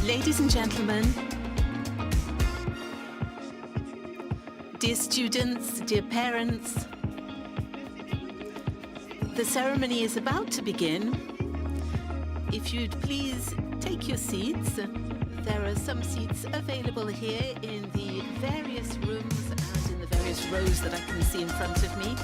Ladies and gentlemen, dear students, dear parents, the ceremony is about to begin. If you'd please take your seats. There are some seats available here in the various rooms and in the various rows that I can see in front of me.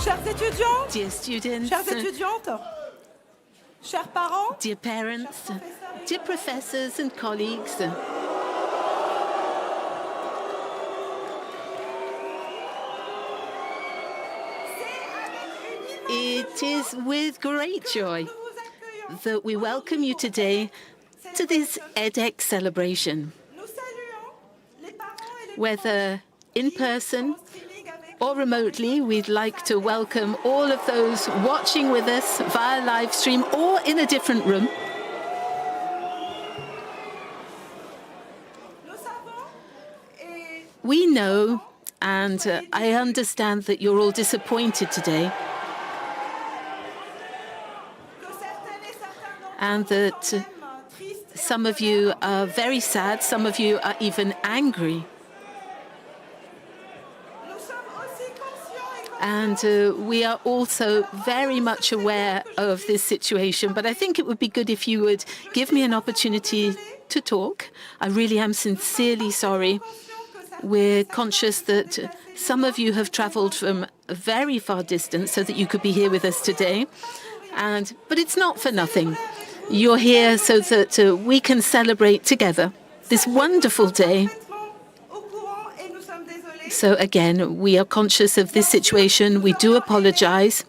Chers étudiants, dear students, chères étudiantes, chers parents, dear parents, dear professors and colleagues, it is with great joy that we welcome you today to this EDHEC celebration. Whether in person or remotely, we'd like to welcome all of those watching with us via live stream or in a different room. We know, and I understand that you're all disappointed today, and that some of you are very sad, some of you are even angry. And we are also very much aware of this situation, but I think it would be good if you would give me an opportunity to talk. I really am sincerely sorry. We're conscious that some of you have traveled from a very far distance so that you could be here with us today. But it's not for nothing. You're here so that we can celebrate together this wonderful day. So again, we are conscious of this situation. We do apologize.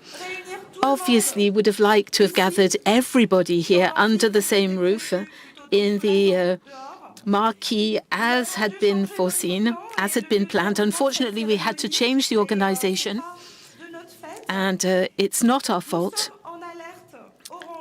Obviously, would have liked to have gathered everybody here under the same roof in the marquee as had been foreseen, as had been planned. Unfortunately, we had to change the organization, and it's not our fault.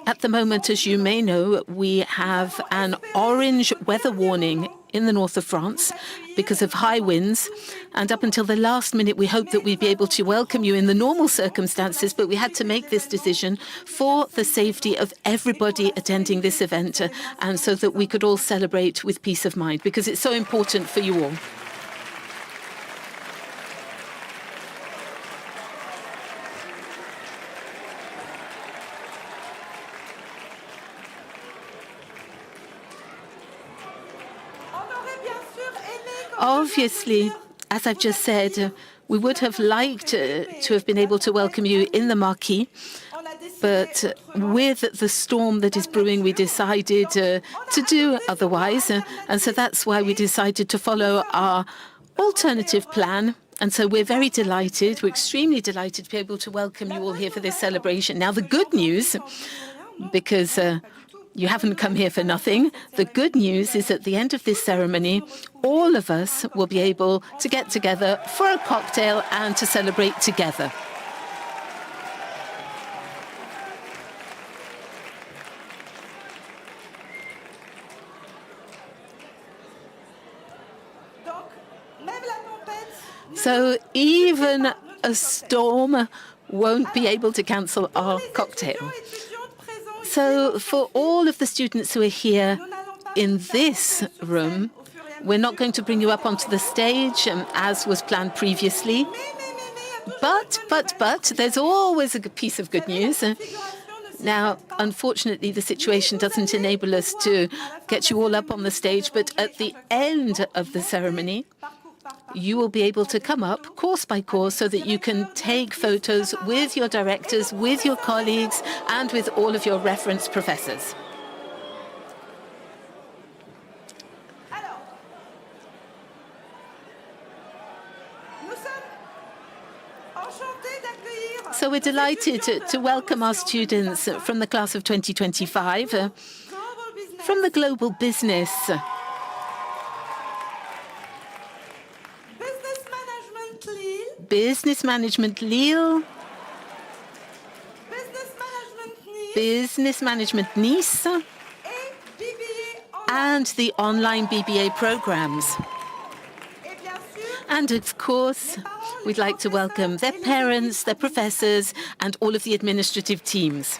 At the moment, as you may know, we have an orange weather warning in the north of France because of high winds. And up until the last minute, we hoped that we'd be able to welcome you in the normal circumstances, but we had to make this decision for the safety of everybody attending this event, and so that we could all celebrate with peace of mind, because it's so important for you all. Obviously, as I've just said, we would have liked to have been able to welcome you in the marquee, but with the storm that is brewing, we decided to do otherwise, and so that's why we decided to follow our alternative plan. And so we're very delighted, we're extremely delighted to be able to welcome you all here for this celebration. Now, the good news, because you haven't come here for nothing. The good news is at the end of this ceremony, all of us will be able to get together for a cocktail and to celebrate together. So even a storm won't be able to cancel our cocktail. So for all of the students who are here in this room, we're not going to bring you up onto the stage as was planned previously. But there's always a piece of good news. Now, unfortunately, the situation doesn't enable us to get you all up on the stage, but at the end of the ceremony, you will be able to come up course by course so that you can take photos with your directors, with your colleagues, and with all of your reference professors. So we're delighted to welcome our students from the class of 2025, from the Global Business Management Lille, Business Management Nice, and the online BBA programs. And of course, we'd like to welcome their parents, their professors, and all of the administrative teams.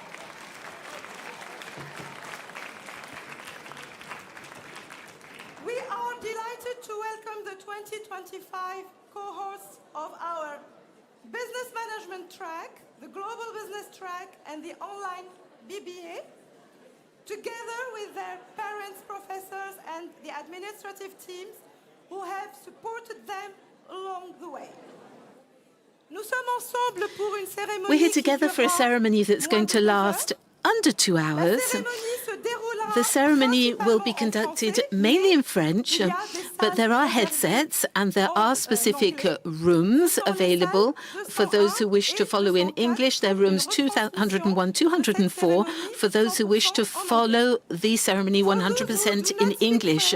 We are delighted to welcome the 2025 cohorts of our business management track, the global business track, and the online BBA, together with their parents, professors, and the administrative teams who have supported them along the way. Nous sommes ensemble pour une cérémonie We're here qui together for a durera ceremony that's going moins to de 2 last heures. under 2 hours. The ceremony will be conducted mainly in French, but there are headsets and there are specific rooms available for those who wish to follow in English. There are rooms 201, 204 for those who wish to follow the ceremony 100% in English.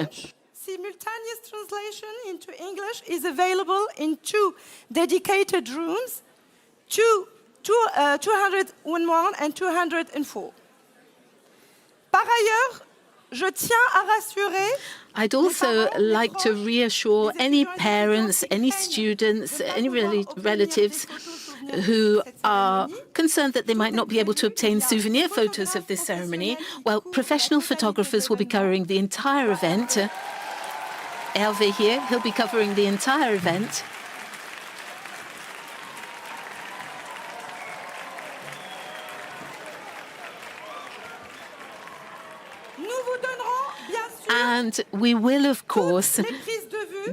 Simultaneous translation into English is available in 2 dedicated rooms, 201 and 204. Par ailleurs, je tiens à rassurer. I'd also like to reassure any parents, any students, any relatives who are concerned that they might not be able to obtain souvenir photos of this ceremony. Well, professional photographers will be covering the entire event. Hervé here, he'll be covering the entire event. And we will, of course,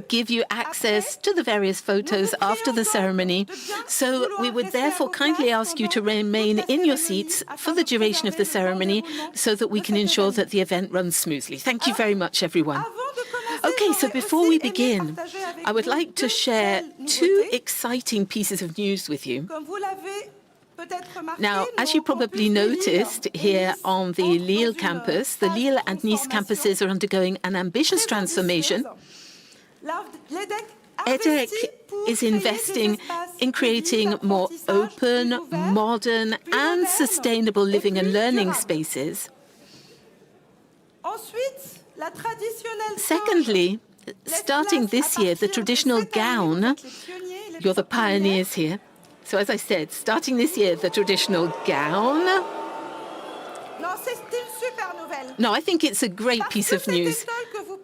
give you access to the various photos after the ceremony. So we would therefore kindly ask you to remain in your seats for the duration of the ceremony so that we can ensure that the event runs smoothly. Thank you very much, everyone. Okay, so before we begin, I would like to share 2 exciting pieces of news with you. Now, as you probably noticed here on the Lille campus, the Lille and Nice campuses are undergoing an ambitious transformation. EDHEC is investing in creating more open, modern and sustainable living and learning spaces. Secondly, starting this year, the traditional gown, you're the pioneers here. So as I said, starting this year, the traditional gown. No, I think it's a great piece of news.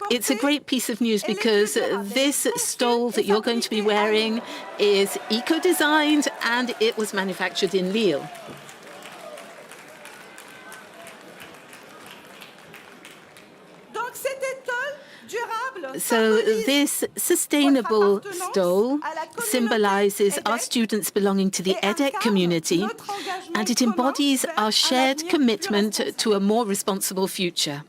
It's a great piece of news because this stole that you're going to be wearing is eco-designed and it was manufactured in Lille. So this sustainable stole symbolizes our students belonging to the EDHEC community, and it embodies our shared commitment to a more responsible future.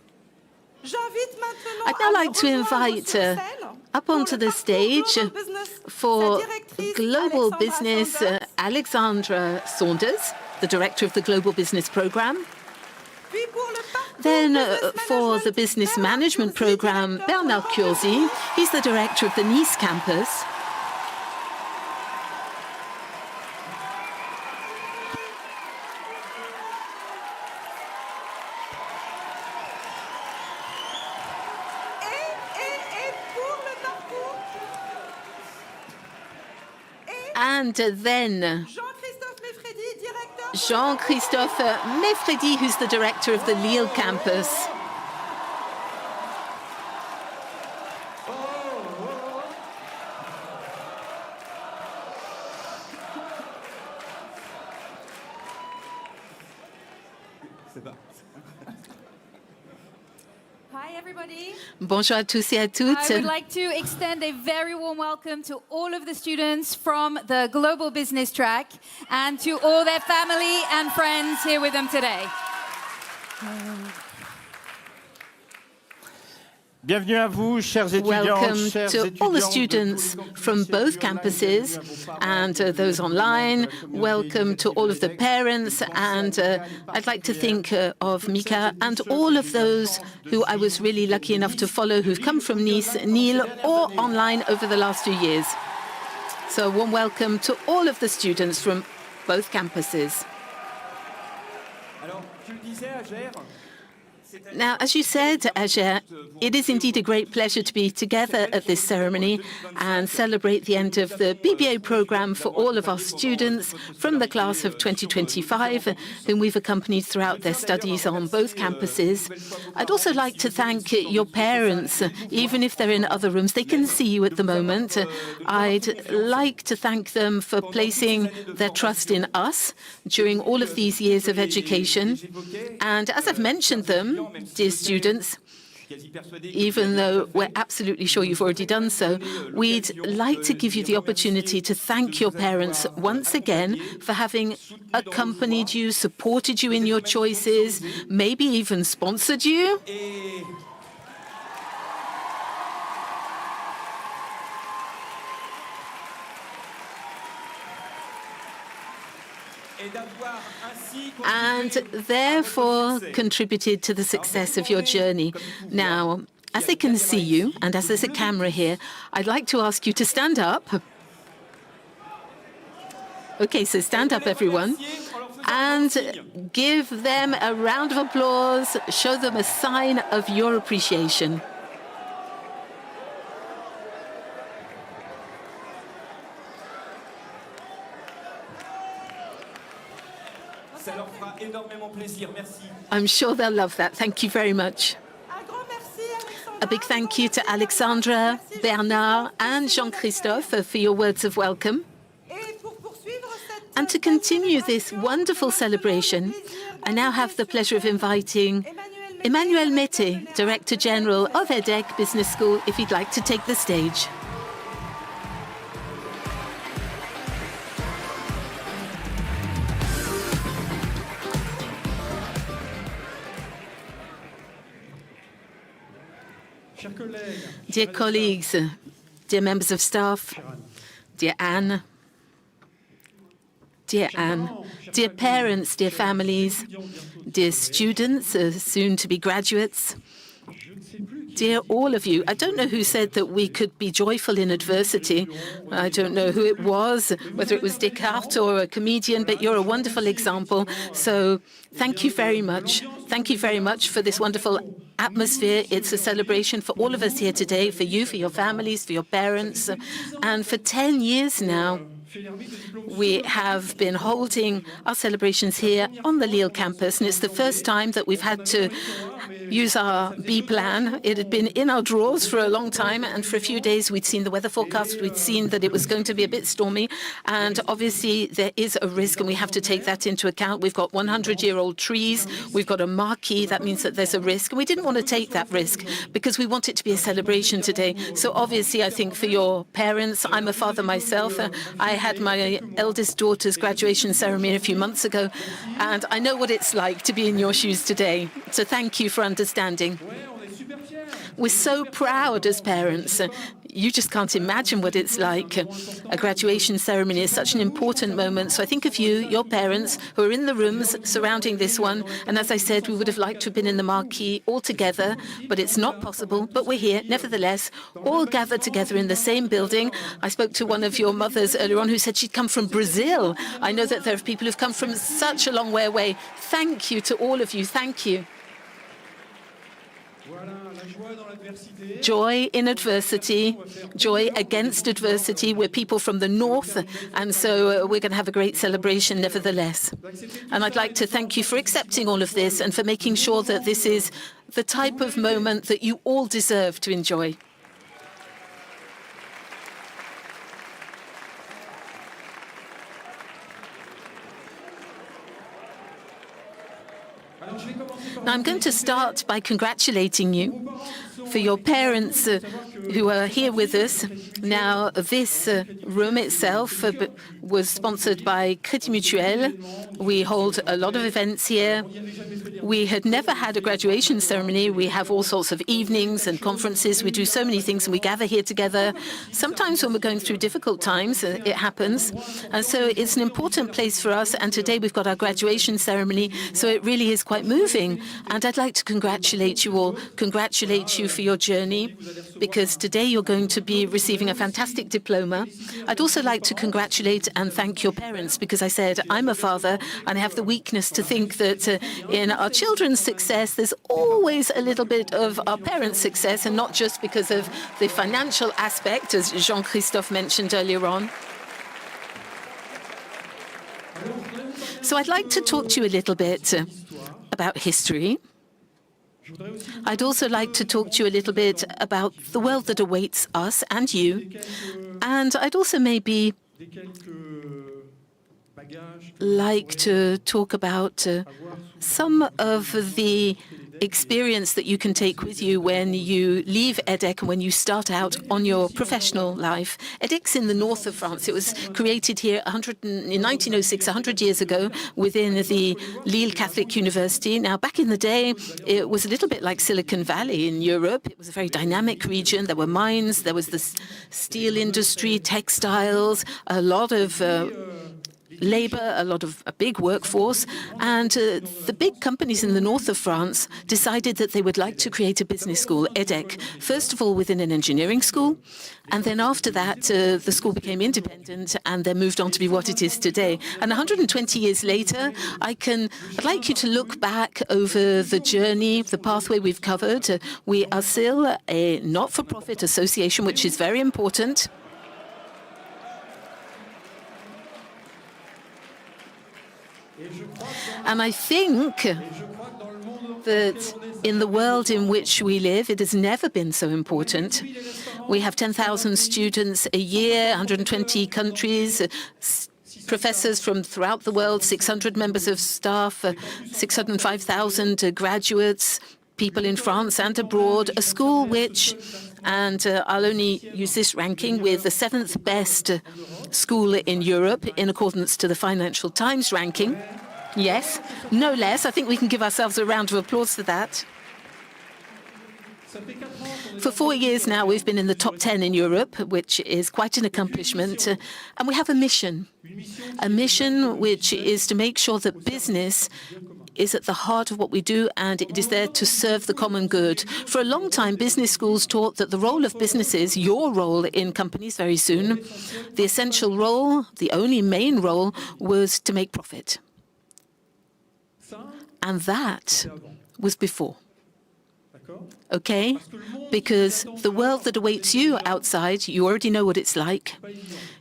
I'd now like to invite up onto the stage for Global Business Alexandra Saunders, the Director of the Global Business Programme. Then for the Business Management Programme, Bernard Curzi. He's the Director of the Nice campus. And then Jean-Christophe Meffredi, who's the director of the Lille campus. Hi, everybody. Bonjour à tous et à toutes. I would like to extend a very warm welcome to all of the students from the Global Business track and to all their family and friends here with them today. Bienvenue à vous, chers étudiants, Welcome to all the students from both campuses and those online. Welcome to all of the parents, and I'd like to think of Mika and all of those who I was really lucky enough to follow who've come from Nice, Lille, or online over the last 2 years. So a warm welcome to all of the students from both campuses. Now, as you said, Ager, it is indeed a great pleasure to be together at this ceremony and celebrate the end of the BBA programme for all of our students from the class of 2025, whom we've accompanied throughout their studies on both campuses. I'd also like to thank your parents, even if they're in other rooms. They can see you at the moment. I'd like to thank them for placing their trust in us during all of these years of education. And as I've mentioned them, dear students, even though we're absolutely sure you've already done so, we'd like to give you the opportunity to thank your parents once again for having accompanied you, supported you in your choices, maybe even sponsored you. And therefore contributed to the success of your journey. Now, as they can see you, and as there's a camera here, I'd like to ask you to stand up. Okay, so stand up, everyone, and give them a round of applause, show them a sign of your appreciation. I'm sure they'll love that. Thank you very much. A big thank you to Alexandra, Bernard, and Jean-Christophe for your words of welcome. And to continue this wonderful celebration, I now have the pleasure of inviting Emmanuel Mété, Director General of EDHEC Business School, if he'd like to take the stage. Dear colleagues, dear members of staff, dear Anne, dear parents, dear families, dear students, soon-to-be graduates, dear all of you. I don't know who said that we could be joyful in adversity. I don't know who it was, whether it was Descartes or a comedian, but you're a wonderful example. So thank you very much. Thank you very much for this wonderful atmosphere. It's a celebration for all of us here today, for you, for your families, for your parents. And for 10 years now, we have been holding our celebrations here on the Lille campus, and it's the first time that we've had to use our B plan. It had been in our drawers for a long time, and for a few days we'd seen the weather forecast, we'd seen that it was going to be a bit stormy, and obviously there is a risk, and we have to take that into account. We've got 100-year-old trees, we've got a marquee, that means that there's a risk, and we didn't want to take that risk because we want it to be a celebration today. So obviously, I think for your parents, I'm a father myself, I had my eldest daughter's graduation ceremony a few months ago, and I know what it's like to be in your shoes today. So thank you for understanding. We're so proud as parents. You just can't imagine what it's like. A graduation ceremony is such an important moment. So I think of you, your parents, who are in the rooms surrounding this one. And as I said, we would have liked to have been in the marquee all together, but it's not possible. But we're here, nevertheless, all gathered together in the same building. I spoke to one of your mothers earlier on who said she'd come from Brazil. I know that there are people who've come from such a long way away. Thank you to all of you. Thank you. Joy in adversity, joy against adversity. We're people from the north, and so we're going to have a great celebration nevertheless. And I'd like to thank you for accepting all of this and for making sure that this is the type of moment that you all deserve to enjoy. Now, I'm going to start by congratulating you for your parents who are here with us. Now, this room itself was sponsored by Crédit Mutuel. We hold a lot of events here. We had never had a graduation ceremony. We have all sorts of evenings and conferences. We do so many things, and we gather here together. Sometimes when we're going through difficult times, it happens. And so it's an important place for us. And today we've got our graduation ceremony, so it really is quite moving. And I'd like to congratulate you all, congratulate you for your journey, because today you're going to be receiving a fantastic diploma. I'd also like to congratulate and thank your parents, because I said I'm a father and I have the weakness to think that in our children's success, there's always a little bit of our parents' success, and not just because of the financial aspect, as Jean-Christophe mentioned earlier on. So I'd like to talk to you a little bit about history. I'd also like to talk to you a little bit about the world that awaits us and you. And I'd also maybe like to talk about some of the experience that you can take with you when you leave EDHEC and when you start out on your professional life. EDHEC's in the north of France. It was created here in 1906, 100 years ago, within the Lille Catholic University. Now, back in the day, it was a little bit like Silicon Valley in Europe. It was a very dynamic region. There were mines, there was the steel industry, textiles, a lot of labor, a big workforce, and the big companies in the north of France decided that they would like to create a business school, EDHEC, first of all within an engineering school, and then after that the school became independent and then moved on to be what it is today. And 120 years later, I'd like you to look back over the journey, the pathway we've covered. We are still a not-for-profit association, which is very important. And I think that in the world in which we live, it has never been so important. We have 10,000 students a year, 120 countries, professors from throughout the world, 600 members of staff, 605,000 graduates, people in France and abroad, a school which, and I'll only use this ranking, with the 7th best school in Europe in accordance to the Financial Times ranking. Yes, no less. I think we can give ourselves a round of applause for that. For 4 years now, we've been in the top 10 in Europe, which is quite an accomplishment. And we have a mission which is to make sure that business is at the heart of what we do, and it is there to serve the common good. For a long time, business schools taught that the role of businesses, your role in companies very soon, the essential role, the only main role, was to make profit. And that was before. Okay? Because the world that awaits you outside, you already know what it's like.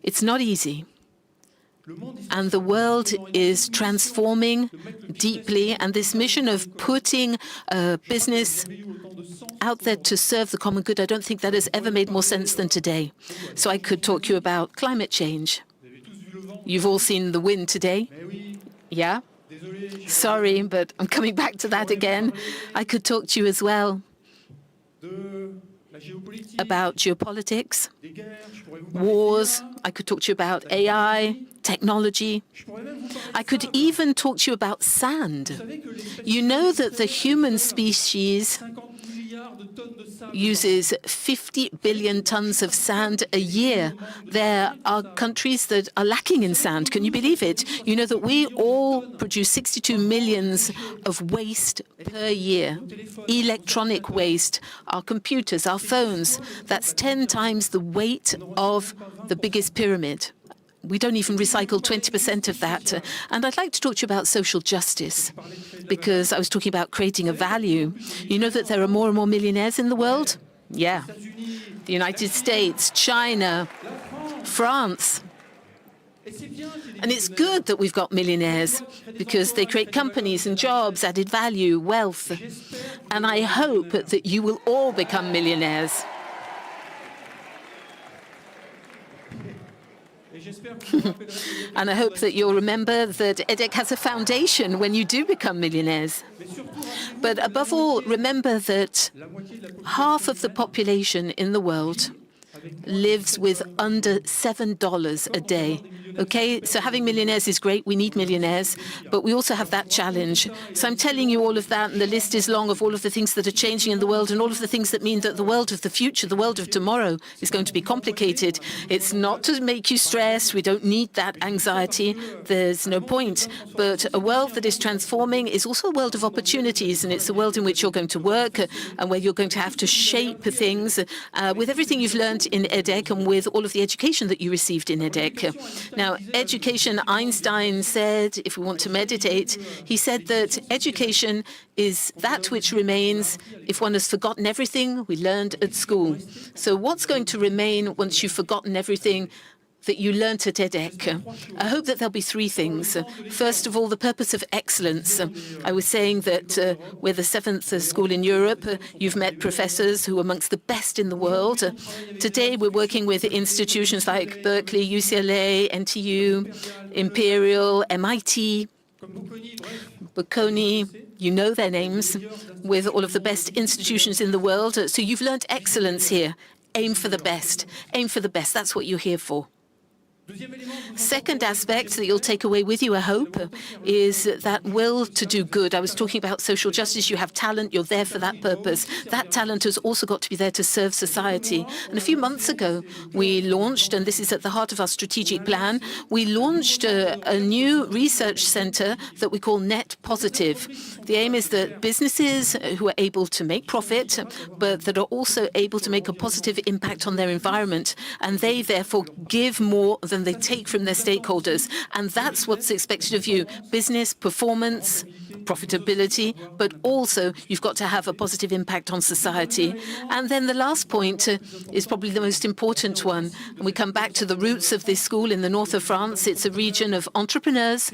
It's not easy. And the world is transforming deeply, and this mission of putting business out there to serve the common good, I don't think that has ever made more sense than today. So I could talk to you about climate change. You've all seen the wind today? Yeah? Sorry, but I'm coming back to that again. I could talk to you as well about geopolitics, wars. I could talk to you about AI, technology. I could even talk to you about sand. You know that the human species uses 50 billion tons of sand a year. There are countries that are lacking in sand. Can you believe it? You know that we all produce 62 millions of waste per year. Electronic waste, our computers, our phones. That's 10 times the weight of the biggest pyramid. We don't even recycle 20% of that. And I'd like to talk to you about social justice, because I was talking about creating a value. You know that there are more and more millionaires in the world? Yeah. The United States, China, France. And it's good that we've got millionaires, because they create companies and jobs, added value, wealth. And I hope that you will all become millionaires. And I hope that you'll remember that EDHEC has a foundation when you do become millionaires. But above all, remember that half of the population in the world lives with under $7 a day. Okay, so having millionaires is great. We need millionaires, but we also have that challenge. So I'm telling you all of that, and the list is long of all of the things that are changing in the world and all of the things that mean that the world of the future, the world of tomorrow, is going to be complicated. It's not to make you stressed. We don't need that anxiety. There's no point. But a world that is transforming is also a world of opportunities, and it's a world in which you're going to work and where you're going to have to shape things with everything you've learned in EDHEC and with all of the education that you received in EDHEC. Now, education, Einstein said, if we want to meditate, he said that education is that which remains if one has forgotten everything we learned at school. So what's going to remain once you've forgotten everything that you learned at EDHEC? I hope that there'll be three things. First of all, the purpose of excellence. I was saying that we're the 7th school in Europe. You've met professors who are amongst the best in the world. Today, we're working with institutions like Berkeley, UCLA, NTU, Imperial, MIT, Bocconi. You know their names with all of the best institutions in the world. So you've learned excellence here. Aim for the best. Aim for the best. That's what you're here for. Second aspect that you'll take away with you, I hope, is that will to do good. I was talking about social justice. You have talent. You're there for that purpose. That talent has also got to be there to serve society. And a few months ago, we launched, and this is at the heart of our strategic plan, we launched a new research center that we call Net Positive. The aim is that businesses who are able to make profit, but that are also able to make a positive impact on their environment, and they therefore give more than they take from their stakeholders. And that's what's expected of you. Business, performance, profitability, but also you've got to have a positive impact on society. And then the last point is probably the most important one. And we come back to the roots of this school in the north of France. It's a region of entrepreneurs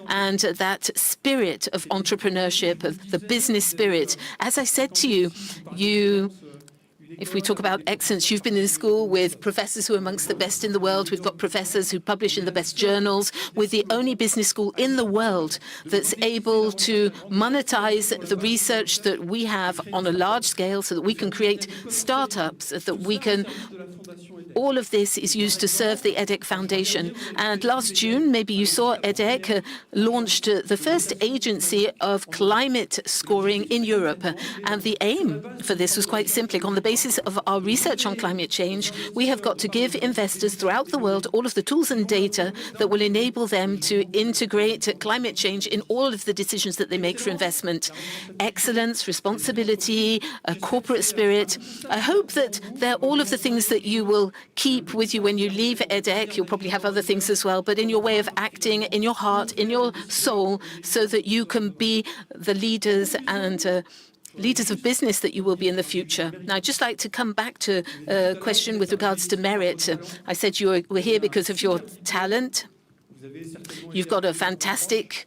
and that spirit of entrepreneurship, of the business spirit. As I said to you, if we talk about excellence, you've been in school with professors who are amongst the best in the world. We've got professors who publish in the best journals. We're the only business school in the world that's able to monetize the research that we have on a large scale so that we can create startups, that we can... All of this is used to serve the EDHEC Foundation. And last June, maybe you saw EDHEC launched the first agency of climate scoring in Europe. And the aim for this was quite simply, on the basis of our research on climate change, we have got to give investors throughout the world all of the tools and data that will enable them to integrate climate change in all of the decisions that they make for investment. Excellence, responsibility, a corporate spirit. I hope that they're all of the things that you will keep with you when you leave EDHEC. You'll probably have other things as well, but in your way of acting, in your heart, in your soul, so that you can be the leaders and leaders of business that you will be in the future. Now, I'd just like to come back to a question with regards to merit. I said you were here because of your talent. You've got a fantastic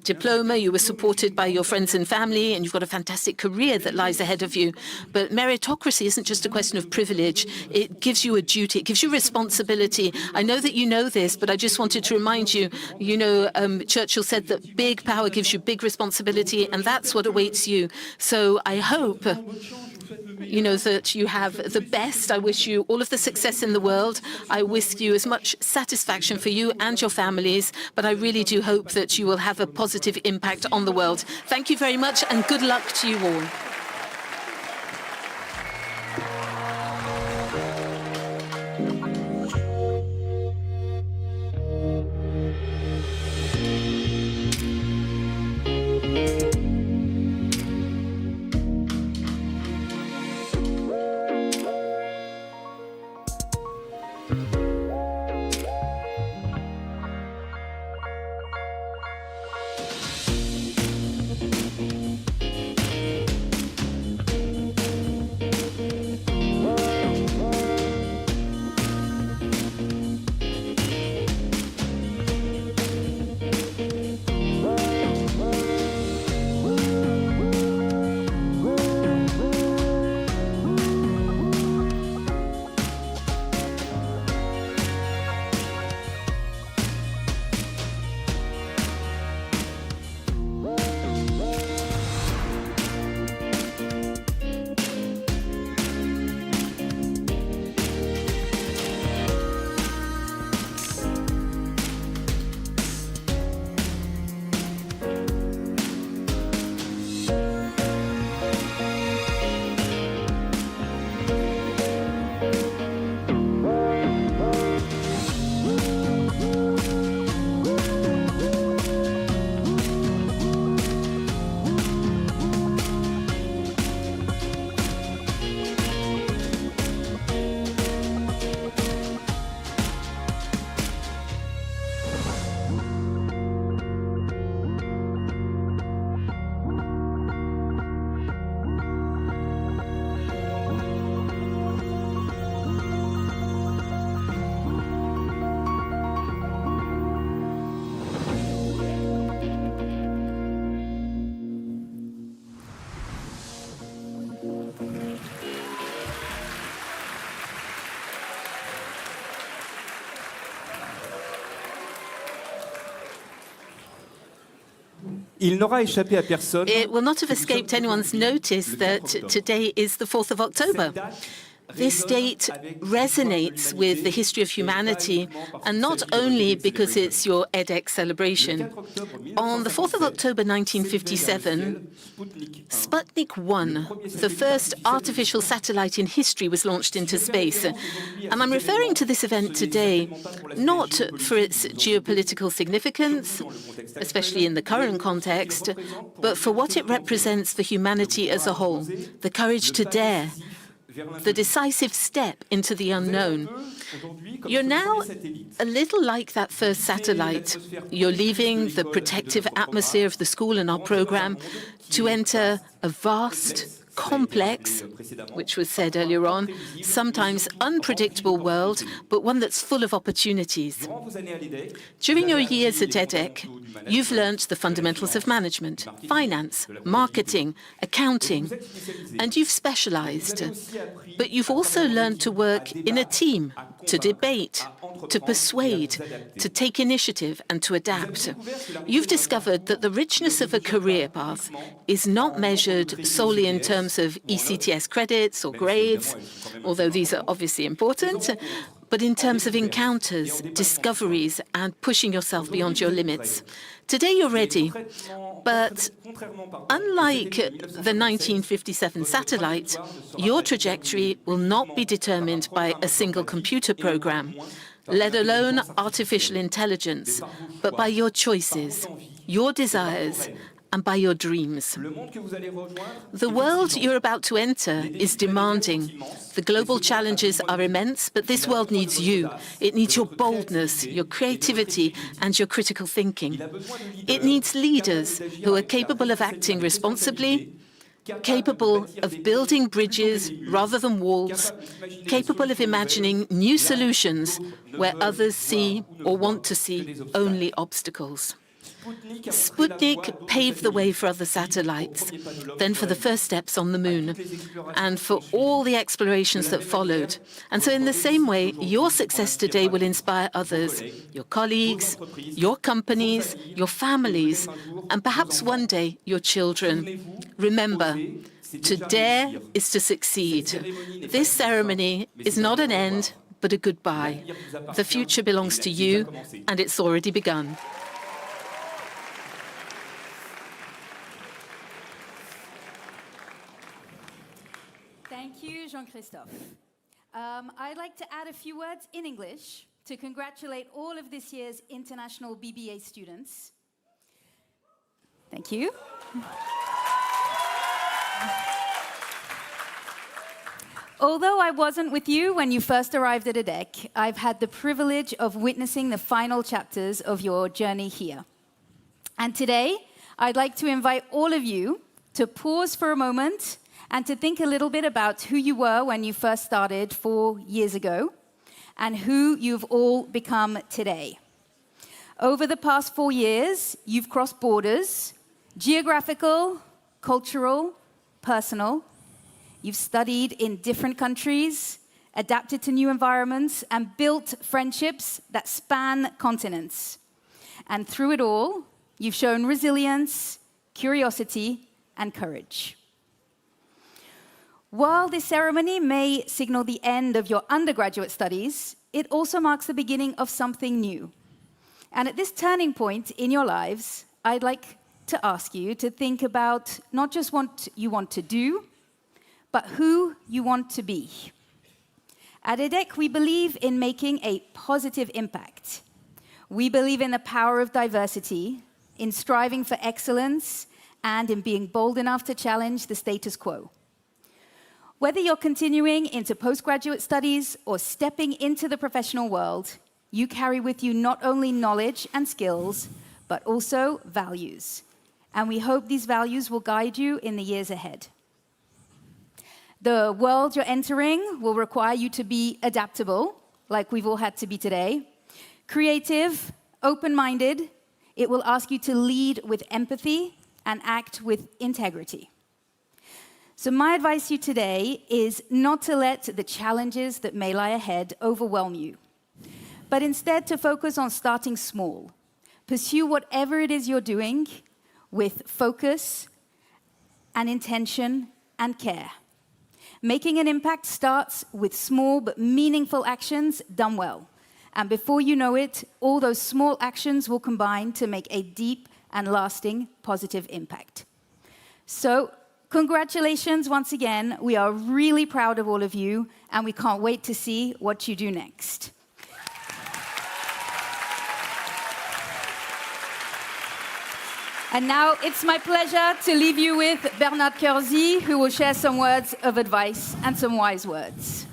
diploma, you were supported by your friends and family, and you've got a fantastic career that lies ahead of you. But meritocracy isn't just a question of privilege. It gives you a duty. It gives you responsibility. I know that you know this, but I just wanted to remind you, Churchill said that big power gives you big responsibility, and that's what awaits you. So I hope that you have the best. I wish you all of the success in the world. I wish you as much satisfaction for you and your families, but I really do hope that you will have a positive impact on the world. Thank you very much, and good luck to you all. Il n'aura échappé à personne. It will not have escaped anyone's notice that today is the 4th of October. This date resonates with the history of humanity, and not only because it's your EDHEC celebration. On the 4th of October 1957, Sputnik 1, the first artificial satellite in history, was launched into space. And I'm referring to this event today not for its geopolitical significance, especially in the current context, but for what it represents for humanity as a whole, the courage to dare, the decisive step into the unknown. You're now a little like that first satellite. You're leaving the protective atmosphere of the school and our program to enter a vast, complex, which was said earlier on, sometimes unpredictable world, but one that's full of opportunities. During your years at EDHEC, you've learned the fundamentals of management, finance, marketing, accounting, and you've specialized. But you've also learned to work in a team, to debate, to persuade, to take initiative, and to adapt. You've discovered that the richness of a career path is not measured solely in terms of ECTS credits or grades, although these are obviously important, but in terms of encounters, discoveries, and pushing yourself beyond your limits. Today you're ready, but unlike the 1957 satellite, your trajectory will not be determined by a single computer program, let alone artificial intelligence, but by your choices, your desires, and by your dreams. The world you're about to enter is demanding. The global challenges are immense, but this world needs you. It needs your boldness, your creativity, and your critical thinking. It needs leaders who are capable of acting responsibly, capable of building bridges rather than walls, capable of imagining new solutions where others see or want to see only obstacles. Sputnik paved the way for other satellites, then for the first steps on the moon, and for all the explorations that followed. And so in the same way, your success today will inspire others, your colleagues, your companies, your families, and perhaps one day your children. Remember, to dare is to succeed. This ceremony is not an end, but a goodbye. The future belongs to you, and it's already begun. Thank you, Jean-Christophe. I'd like to add a few words in English to congratulate all of this year's International BBA students. Thank you. Although I wasn't with you when you first arrived at EDHEC, I've had the privilege of witnessing the final chapters of your journey here. And today, I'd like to invite all of you to pause for a moment and to think a little bit about who you were when you first started 4 years ago and who you've all become today. Over the past 4 years, you've crossed borders, geographical, cultural, personal. You've studied in different countries, adapted to new environments, and built friendships that span continents. And through it all, you've shown resilience, curiosity, and courage. While this ceremony may signal the end of your undergraduate studies, it also marks the beginning of something new. And at this turning point in your lives, I'd like to ask you to think about not just what you want to do, but who you want to be. At EDHEC, we believe in making a positive impact. We believe in the power of diversity, in striving for excellence, and in being bold enough to challenge the status quo. Whether you're continuing into postgraduate studies or stepping into the professional world, you carry with you not only knowledge and skills, but also values. And we hope these values will guide you in the years ahead. The world you're entering will require you to be adaptable, like we've all had to be today, creative, open-minded. It will ask you to lead with empathy and act with integrity. So my advice to you today is not to let the challenges that may lie ahead overwhelm you, but instead to focus on starting small. Pursue whatever it is you're doing with focus and intention and care. Making an impact starts with small but meaningful actions done well. And before you know it, all those small actions will combine to make a deep and lasting positive impact. So, congratulations once again. We are really proud of all of you, and we can't wait to see what you do next. And now it's my pleasure to leave you with Bernard Kersey, who will share some words of advice and some wise words.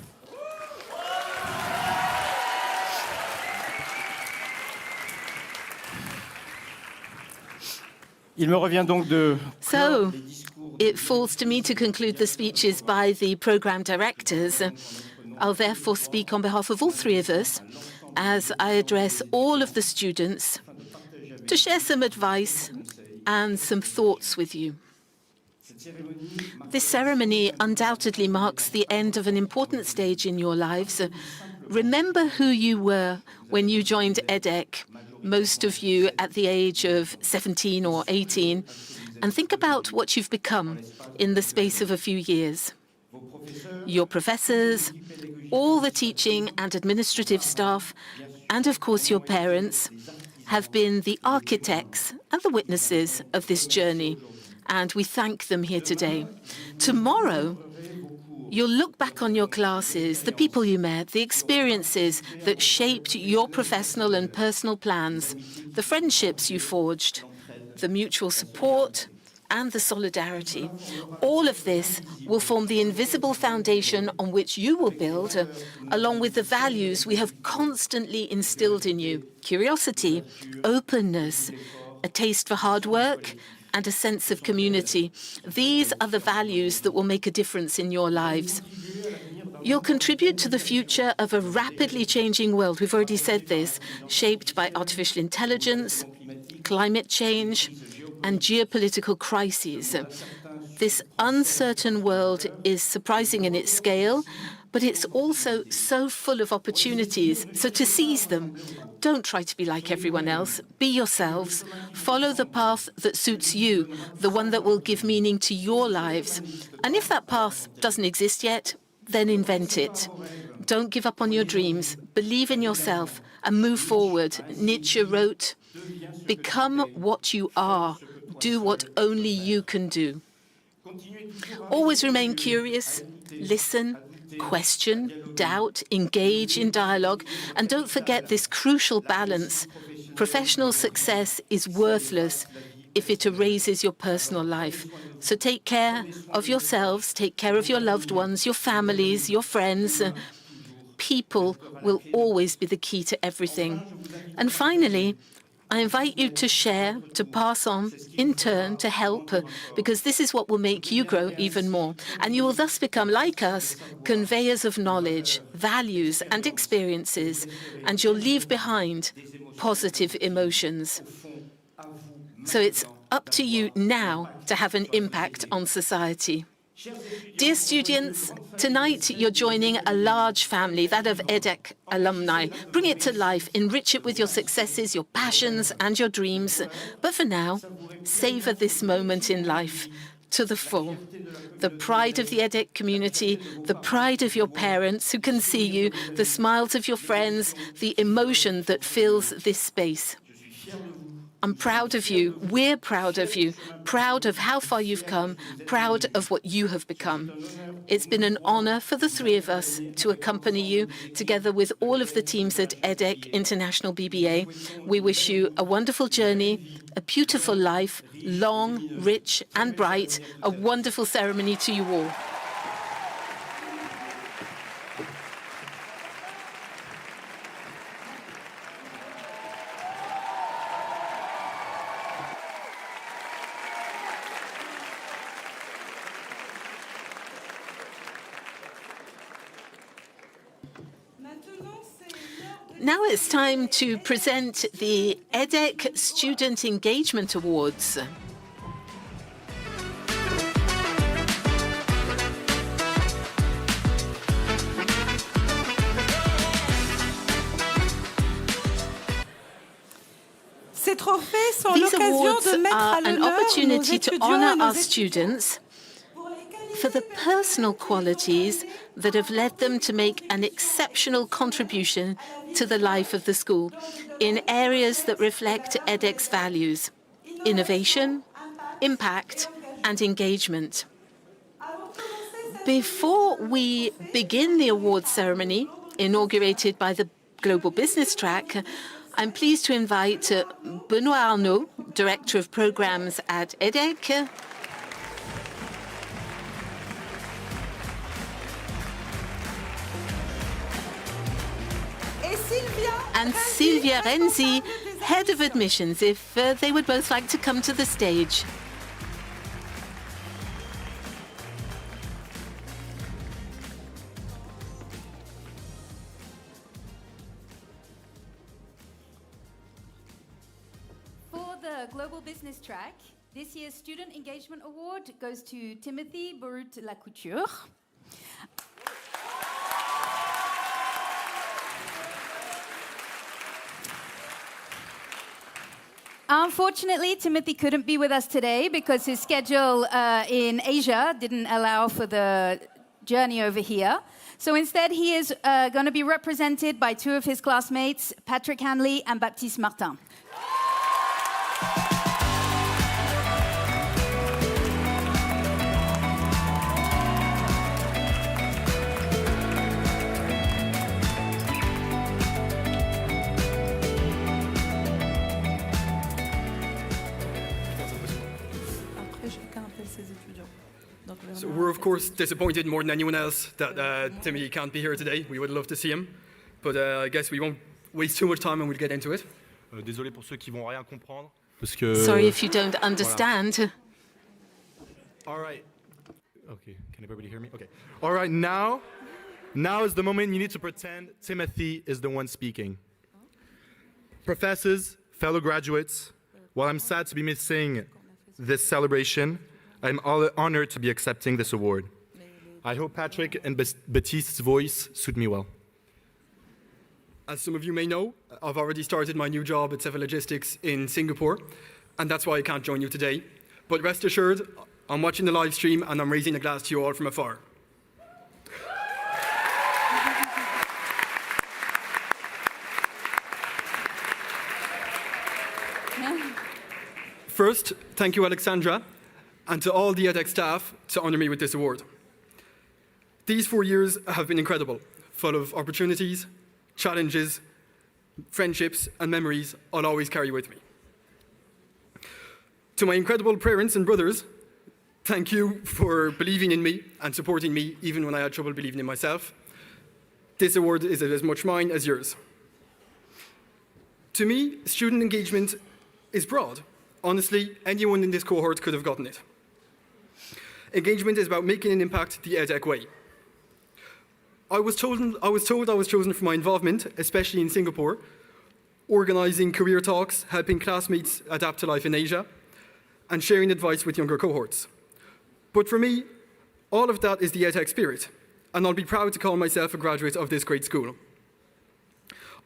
Il me revient donc de So, it falls to me to conclude the speeches by the program directors. I'll therefore speak on behalf of all three of us as I address all of the students to share some advice and some thoughts with you. This ceremony undoubtedly marks the end of an important stage in your lives. Remember who you were when you joined EDHEC, most of you at the age of 17 or 18, and think about what you've become in the space of a few years. Your professors, all the teaching and administrative staff, and of course your parents, have been the architects and the witnesses of this journey, and we thank them here today. Tomorrow, you'll look back on your classes, the people you met, the experiences that shaped your professional and personal plans, the friendships you forged, the mutual support, and the solidarity. All of this will form the invisible foundation on which you will build, along with the values we have constantly instilled in you: curiosity, openness, a taste for hard work, and a sense of community. These are the values that will make a difference in your lives. You'll contribute to the future of a rapidly changing world, we've already said this, shaped by artificial intelligence, climate change, and geopolitical crises. This uncertain world is surprising in its scale, but it's also so full of opportunities. So to seize them, don't try to be like everyone else. Be yourselves. Follow the path that suits you, the one that will give meaning to your lives. And if that path doesn't exist yet, then invent it. Don't give up on your dreams. Believe in yourself and move forward. Nietzsche wrote, "Become what you are. Do what only you can do." Always remain curious, listen, question, doubt, engage in dialogue, and don't forget this crucial balance. Professional success is worthless if it erases your personal life. So take care of yourselves, take care of your loved ones, your families, your friends. People will always be the key to everything. And finally, I invite you to share, to pass on, in turn, to help, because this is what will make you grow even more. And you will thus become, like us, conveyors of knowledge, values, and experiences, and you'll leave behind positive emotions. So it's up to you now to have an impact on society. Dear students, tonight you're joining a large family, that of EDHEC alumni. Bring it to life, enrich it with your successes, your passions, and your dreams. But for now, savor this moment in life to the full. The pride of the EDHEC community, the pride of your parents who can see you, the smiles of your friends, the emotion that fills this space. I'm proud of you. We're proud of you. Proud of how far you've come. Proud of what you have become. It's been an honor for the three of us to accompany you, together with all of the teams at EDHEC International BBA. We wish you a wonderful journey, a beautiful life, long, rich, and bright. A wonderful ceremony to you all. Now it's time to present the EDHEC Student Engagement Awards. Ces trophées sont These l'occasion awards de mettre à are an l'honneur nos opportunity to étudiants honor et nos our étudiantes students pour les qualités for the personal qualities that have led them to make an exceptional contribution to the life of the school in areas that reflect EDHEC's values: innovation, impact, and engagement. Before we begin the awards ceremony, inaugurated by the Global Business Track, I'm pleased to invite Benoît Arnaud, Director of Programs at EDHEC, and Silvia Renzi, Head of Admissions, if they would both like to come to the stage. For the Global Business Track, this year's Student Engagement Award goes to Timothy Borut-Lacouture. Unfortunately, Timothy couldn't be with us today because his schedule in Asia didn't allow for the journey over here. So instead, he is going to be represented by two of his classmates, Patrick Hanley and Baptiste Martin. So we're of course disappointed more than anyone else that Timothy can't be here today. We would love to see him, but I guess we won't waste too much time and we'll get into it. Désolé pour ceux qui vont rien comprendre. Parce que... Sorry if you don't understand. All right. Okay, can everybody hear me? Okay. All right, now is the moment you need to pretend Timothy is the one speaking. Professors, fellow graduates, while I'm sad to be missing this celebration, I'm honored to be accepting this award. I hope Patrick and Baptiste's voice suit me well. As some of you may know, I've already started my new job at Civil Logistics in Singapore, and that's why I can't join you today. But rest assured, I'm watching the live stream and I'm raising a glass to you all from afar. First, thank you, Alexandra, and to all the EDHEC staff to honor me with this award. These 4 years have been incredible, full of opportunities, challenges, friendships, and memories I'll always carry with me. To my incredible parents and brothers, thank you for believing in me and supporting me even when I had trouble believing in myself. This award is as much mine as yours. To me, student engagement is broad. Honestly, anyone in this cohort could have gotten it. Engagement is about making an impact the EDHEC way. I was told I was chosen for my involvement, especially in Singapore, organizing career talks, helping classmates adapt to life in Asia, and sharing advice with younger cohorts. But for me, all of that is the EDHEC spirit, and I'll be proud to call myself a graduate of this great school.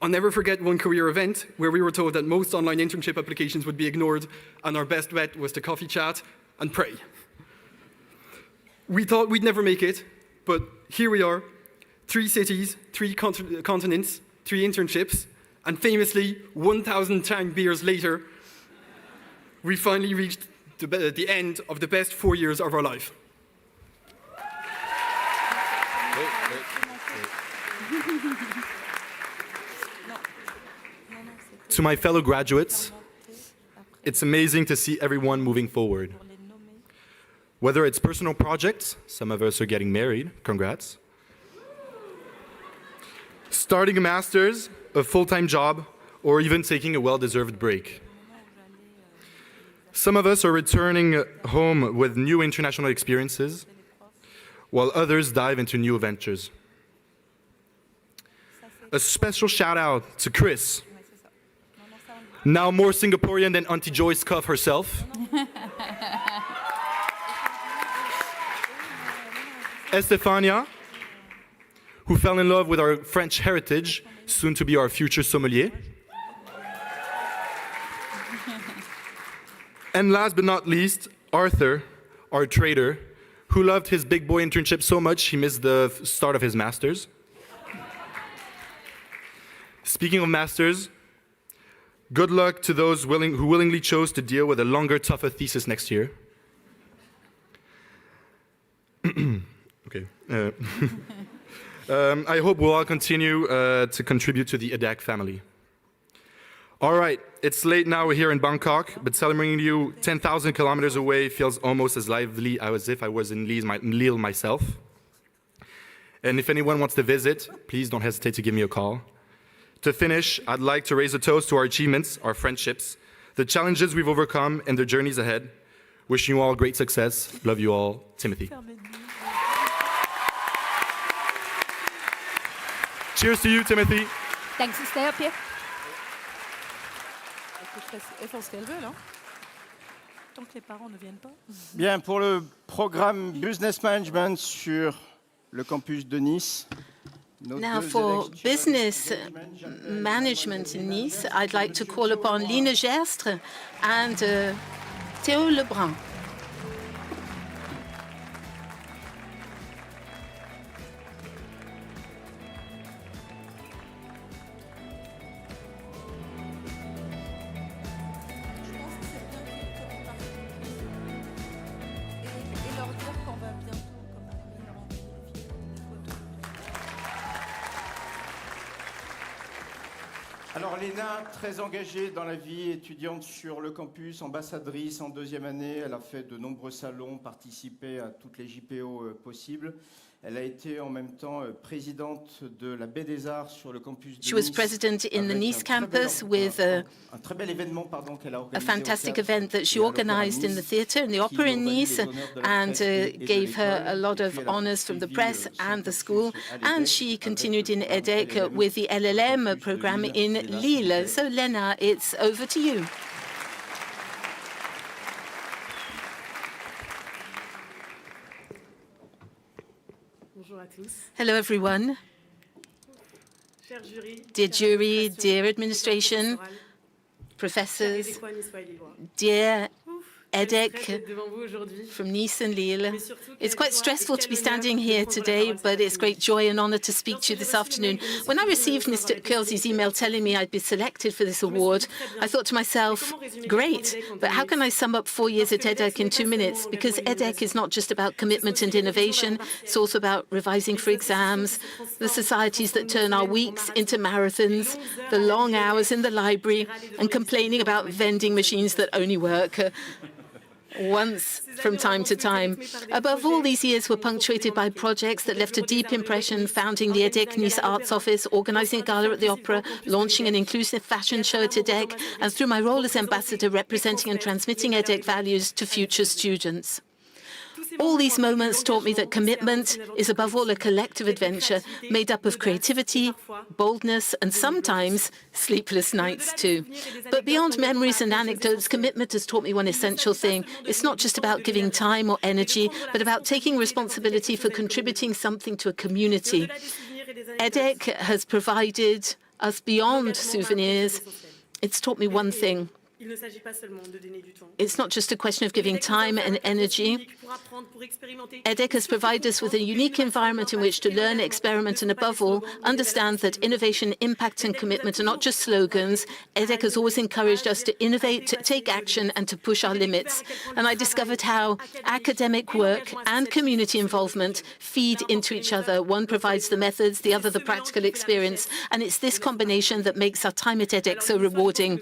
I'll never forget one career event where we were told that most online internship applications would be ignored, and our best bet was to coffee chat and pray. We thought we'd never make it, but here we are, 3 cities, 3 continents, 3 internships, and famously, 1,000 Tang beers later, we finally reached the end of the best 4 years of our life. To my fellow graduates, it's amazing to see everyone moving forward. Whether it's personal projects, some of us are getting married, congrats. Starting a master's, a full-time job, or even taking a well-deserved break. Some of us are returning home with new international experiences, while others dive into new ventures. A special shout out to Chris, now more Singaporean than Auntie Joyce Cuff herself. Estefania, who fell in love with our French heritage, soon to be our future sommelier. And last but not least, Arthur, our trader, who loved his big boy internship so much he missed the start of his master's. Speaking of masters, good luck to those who willingly chose to deal with a longer, tougher thesis next year. Okay. I hope we'll all continue to contribute to the EDHEC family. All right, it's late now here in Bangkok, but celebrating you 10,000 kilometers away feels almost as lively as if I was in Lille myself. And if anyone wants to visit, please don't hesitate to give me a call. To finish, I'd like to raise a toast to our achievements, our friendships, the challenges we've overcome, and the journeys ahead. Wishing you all great success. Love you all. Timothy. Cheers to you, Timothy. Thanks, stay up here. Bien, pour le programme Business Management sur le campus de Nice. Now, for business management in Nice, I'd like to call upon Line Gerstre and Théo Lebrun. Alors Léna, très engagée dans la vie étudiante sur le campus, ambassadrice en deuxième année, elle a fait de nombreux salons, participé à toutes les JPO possibles. Elle a été en même temps présidente de la Baie des Arts sur le campus de She was Nice, president in the Nice campus with un très bel événement qu'elle a a organisé fantastic au théâtre event that she et à l'Opéra organized in the Nice, theatre and the opera in qui Nice, lui a valu les honneurs de la and presse et de gave her l'école. a lot of Puis elle a honors from the suivi press son and the cursus school, à and l'EDHEC she avec continued le in programme EDHEC LLM with the LLM campus de program Lille. in Et là, Lille. c'était- So Lena, it's over to you. Bonjour à tous. Hello, everyone. Cher jury, Dear chère jury, administration, dear équipe administration, professorale, chers professors, Édécois, Niçois et Lillois. dear Ouf, quel stress EDHEC d'être devant vous aujourd'hui. from Nice and Lille. Mais surtout, It's quelle quite joie et stressful to be quel standing honneur de here prendre la today, parole cet but it's great après-midi. joy and honor to speak to you this afternoon. When I received Mr. Kilsey's email telling me I'd be selected for this award, I thought to myself, great, but how can I sum up 4 years at EDHEC in 2 minutes? Because EDHEC is not just about commitment and innovation, it's also about revising for exams, the societies that turn our weeks into marathons, the long hours in the library, and complaining about vending machines that only work once from time to time. Above all, these years were punctuated by projects that left a deep impression, founding the EDHEC Nice Arts Office, organising a gala at the Opera, launching an inclusive fashion show at EDHEC, and through my role as ambassador, representing and transmitting EDHEC values to future students. All these moments taught me that commitment is above all a collective adventure made up of creativity, boldness, and sometimes sleepless nights too. But beyond memories and anecdotes, commitment has taught me one essential thing. It's not just about giving time or energy, but about taking responsibility for contributing something to a community. EDHEC has provided us beyond souvenirs. It's taught me one thing. Il ne s'agit pas seulement de donner du temps. It's not just a question of giving time and energy. EDHEC has provided us with a unique environment in which to learn, experiment, and above all, understand that innovation, impact, and commitment are not just slogans. EDHEC has always encouraged us to innovate, to take action, and to push our limits. And I discovered how academic work and community involvement feed into each other. One provides the methods, the other the practical experience. And it's this combination that makes our time at EDHEC so rewarding.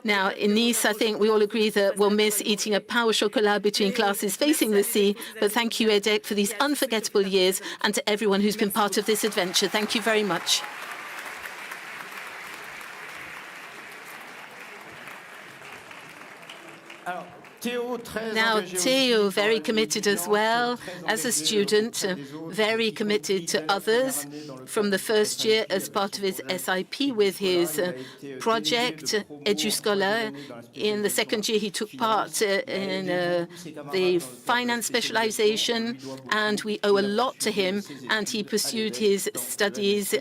Now, in Nice, I think we all agree that we'll miss eating a pain au chocolat between classes facing the sea. But thank you, EDHEC, for these unforgettable years, and to everyone who's been part of this adventure. Thank you very much. Now, Théo, very committed as well as a student, very committed to others from the first year as part of his SIP with his project, EduScholar. In the second year, he took part in the finance specialization, and we owe a lot to him, and he pursued his studies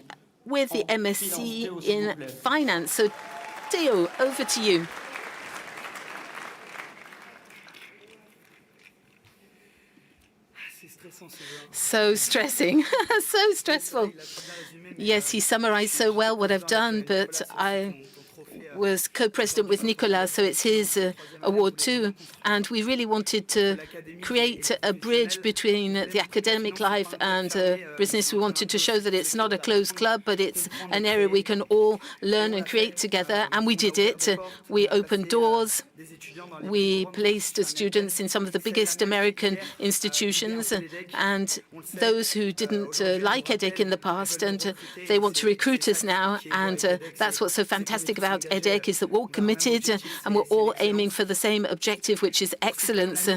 with the MSc in finance. So, Théo, over to you. So stressing, so stressful. Yes, he summarized so well what I've done, but I was co-president with Nicolas, so it's his award too. And we really wanted to create a bridge between the academic life and business. We wanted to show that it's not a closed club, but it's an area we can all learn and create together. And we did it. We opened doors. We placed students in some of the biggest American institutions and those who didn't like EDHEC in the past, and they want to recruit us now. And that's what's so fantastic about EDHEC, is that we're all committed and we're all aiming for the same objective, which is excellence.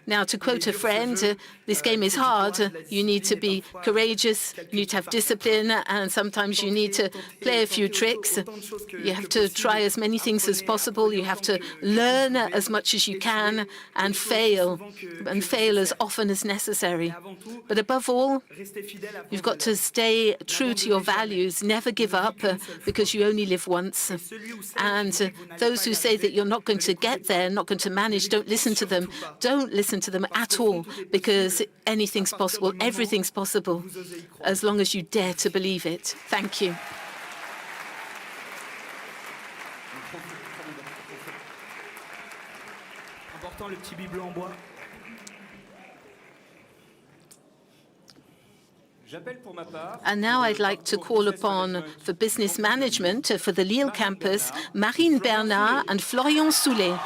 Now, to quote a friend, this game is hard. You need to be courageous, you need to have discipline, and sometimes you need to play a few tricks. You have to try as many things as possible. You have to learn as much as you can and fail as often as necessary. But above all, you've got to stay true to your values, never give up, because you only live once. And those who say that you're not going to get there, not going to manage, don't listen to them. Don't listen to them at all, because anything's possible, everything's possible, as long as you dare to believe it. Thank you. Le petit bibelot en bois. And now I'd like to call upon, for business management for the Lille campus, Marine Bernard and Florian Soulet.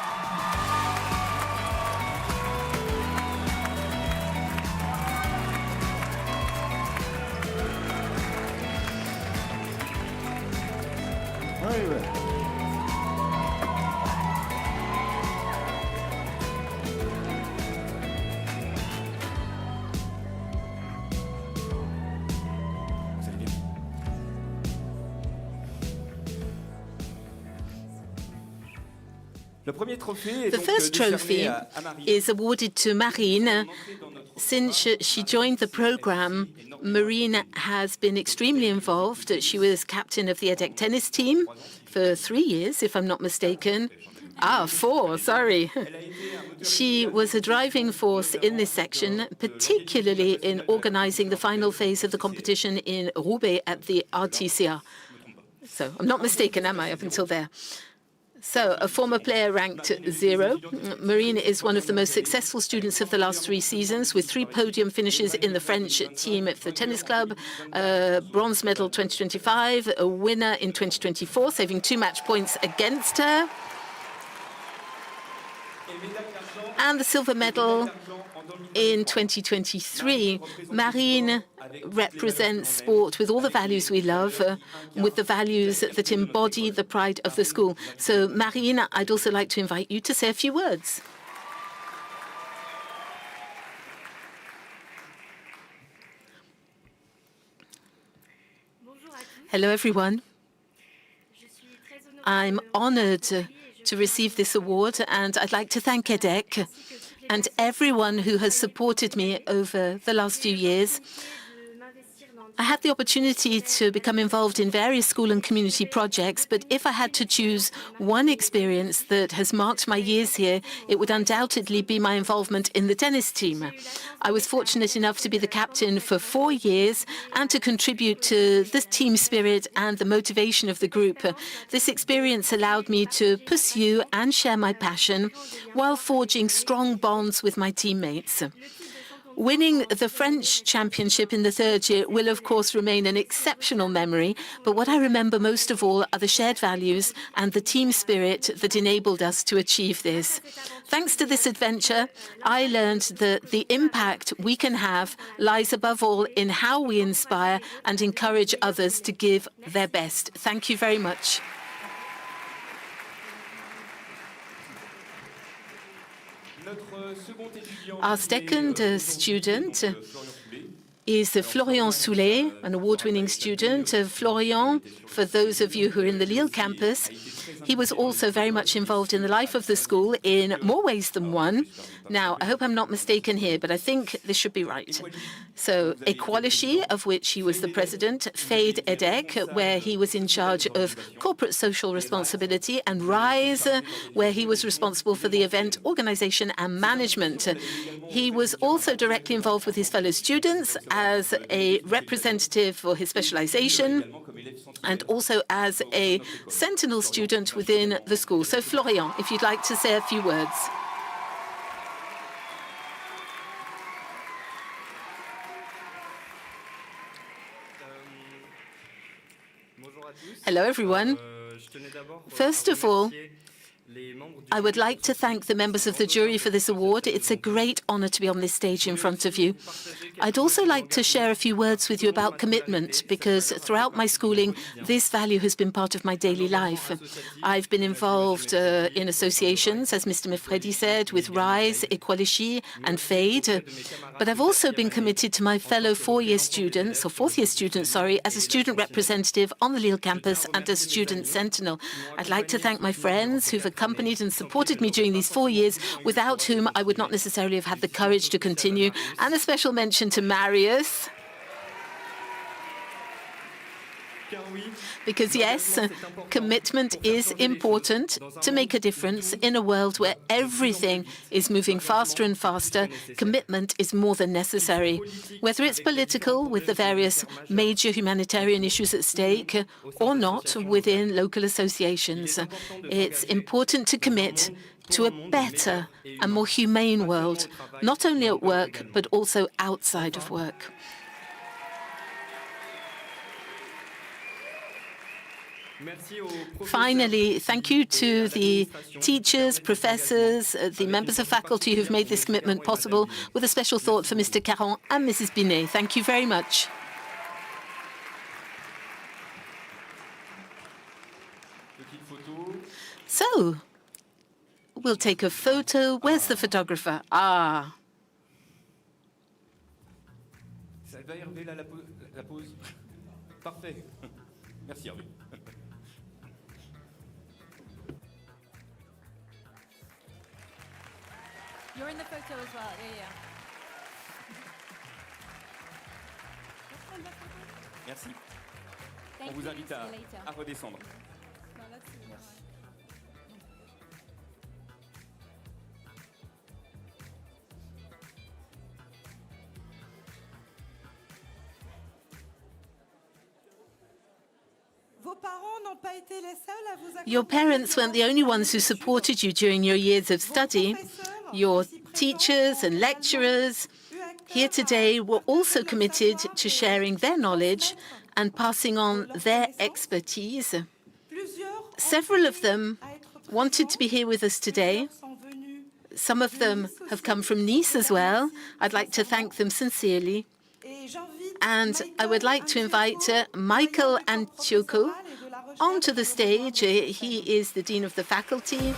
The first trophy is awarded to Marine. Since she joined the program, Marine has been extremely involved. She was captain of the EDHEC tennis team for 3 years, if I'm not mistaken. 4, sorry. She was a driving force in this section, particularly in organizing the final phase of the competition in Roubaix at the RTCA. So I'm not mistaken, am I, up until there? So, a former player ranked 0. Marine is one of the most successful students of the last 3 seasons, with 3 podium finishes in the French team of the tennis club, bronze medal 2025, a winner in 2024, saving 2 match points against her, and the silver medal in 2023. Marine represents sport with all the values we love, with the values that embody the pride of the school. So, Marine, I'd also like to invite you to say a few words. Hello, everyone. I'm honored to receive this award, and I'd like to thank EDHEC and everyone who has supported me over the last few years. I had the opportunity to become involved in various school and community projects, but if I had to choose one experience that has marked my years here, it would undoubtedly be my involvement in the tennis team. I was fortunate enough to be the captain for 4 years and to contribute to the team spirit and the motivation of the group. This experience allowed me to pursue and share my passion while forging strong bonds with my teammates. Winning the French championship in the 3rd year will, of course, remain an exceptional memory, but what I remember most of all are the shared values and the team spirit that enabled us to achieve this. Thanks to this adventure, I learned that the impact we can have lies above all in how we inspire and encourage others to give their best. Thank you very much. Our second student is Florian Soulet, an award-winning student. Florian, for those of you who are in the Lille campus, he was also very much involved in the life of the school in more ways than one. Now, I hope I'm not mistaken here, but I think this should be right. So Equality, of which he was the president, FADE EDHEC, where he was in charge of corporate social responsibility, and RISE, where he was responsible for the event organization and management. He was also directly involved with his fellow students as a representative for his specialization and also as a sentinel student within the school. So Florian, if you'd like to say a few words. Hello, everyone. First of all, I would like to thank the members of the jury for this award. It's a great honor to be on this stage in front of you. I'd also like to share a few words with you about commitment, because throughout my schooling, this value has been part of my daily life. I've been involved in associations, as Mr. Mifredi said, with RISE, Equality, and FADE. But I've also been committed to my fellow fourth-year students, as a student representative on the Lille campus and as student sentinel. I'd like to thank my friends who've accompanied and supported me during these 4 years, without whom I would not necessarily have had the courage to continue. And a special mention to Marius. Because yes, commitment is important to make a difference in a world where everything is moving faster and faster. Commitment is more than necessary. Whether it's political, with the various major humanitarian issues at stake, or not within local associations, it's important to commit to a better and more humane world, not only at work, but also outside of work. Finally, thank you to the teachers, professors, the members of faculty who've made this commitment possible, with a special thought for Mr. Caron and Mrs. Binet. Thank you very much. So, we'll take a photo. Where's the photographer? Ah. Ça va, Hervé, là, la pause. Parfait. Merci, Hervé. You're in the photo as well. Yeah. Merci. Thank On vous you. invite See you later. à redescendre. Your parents weren't the only ones who supported you during your years of study. Your teachers and lecturers here today were also committed to sharing their knowledge and passing on their expertise. Several of them wanted to be here with us today. Some of them have come from Nice as well. I'd like to thank them sincerely. And I would like to invite Michael Antioco onto the stage. He is the Dean of the Faculty.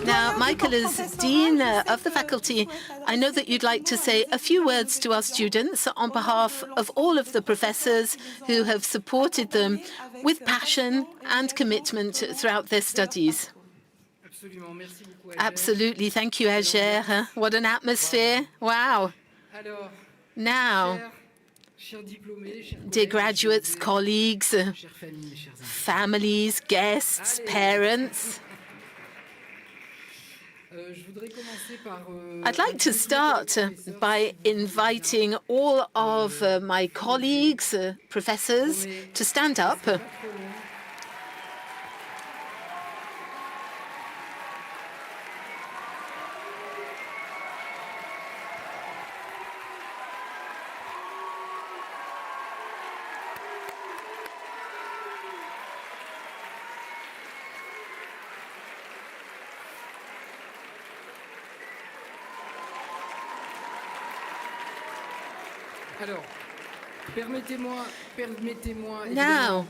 Now, Michael is Dean of the Faculty. I know that you'd like to say a few words to our students on behalf of all of the professors who have supported them with passion and commitment throughout their studies. Absolutely. Thank you, Ager. What an atmosphere. Wow. Now, dear graduates, colleagues, families, guests, parents, I'd like to start by inviting all of my colleagues, professors, to stand up. Alors, permettez-moi Now,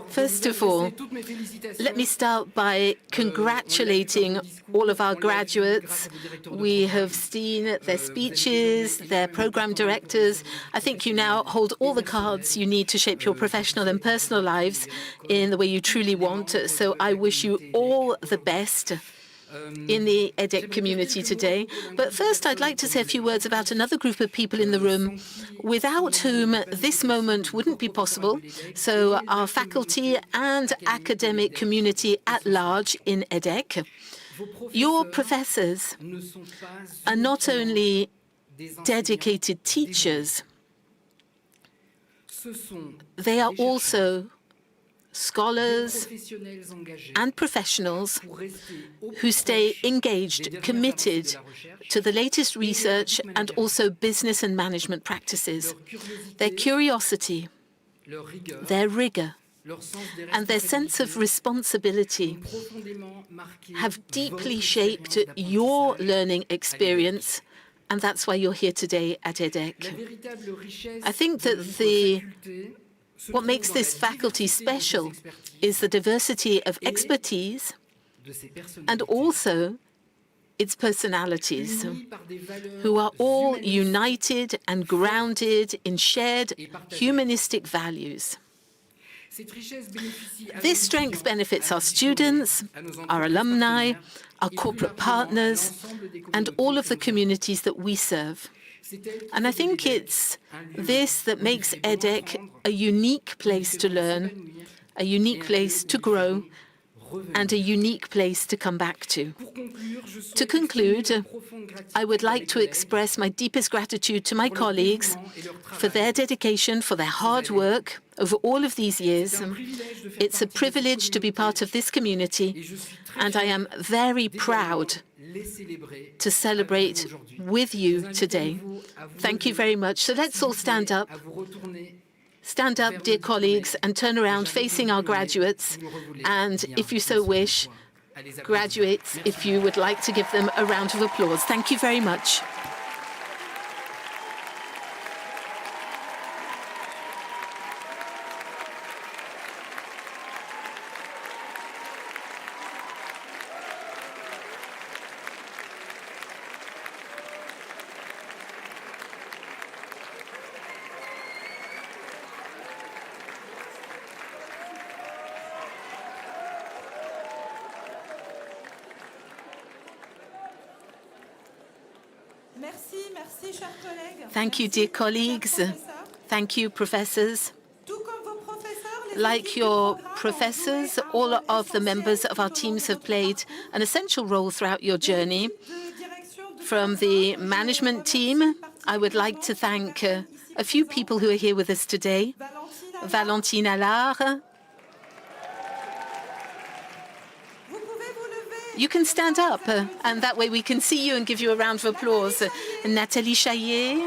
First of all, let me start by congratulating all of our graduates. We have seen their speeches, their program directors. I think you now hold all the cards you need to shape your professional and personal lives in the way you truly want. So I wish you all the best in the EDHEC community today. But first, I'd like to say a few words about another group of people in the room without whom this moment wouldn't be possible. So our faculty and academic community at large in EDHEC. Your professors are not only dedicated teachers, they are also scholars and professionals who stay engaged, committed to the latest research and also business and management practices. Their curiosity, their rigor, and their sense of responsibility have deeply shaped your learning experience, and that's why you're here today at EDHEC. I think that what makes this faculty special is the diversity of expertise and also its personalities, who are all united and grounded in shared humanistic values. This strength benefits our students, our alumni, our corporate partners, and all of the communities that we serve. And I think it's this that makes EDHEC a unique place to learn, a unique place to grow, and a unique place to come back to. To conclude, I would like to express my deepest gratitude to my colleagues for their dedication, for their hard work over all of these years. It's a privilege to be part of this community, and I am very proud to celebrate with you today. Thank you very much. So let's all stand up. Stand up, dear colleagues, and turn around facing our graduates. And if you so wish, graduates, if you would like to give them a round of applause. Thank you very much. Thank you, dear colleagues. Thank you, professors. Like your professors, all of the members of our teams have played an essential role throughout your journey. From the management team, I would like to thank a few people who are here with us today. Valentine Allard. You can stand up, and that way we can see you and give you a round of applause. Nathalie Chaillet.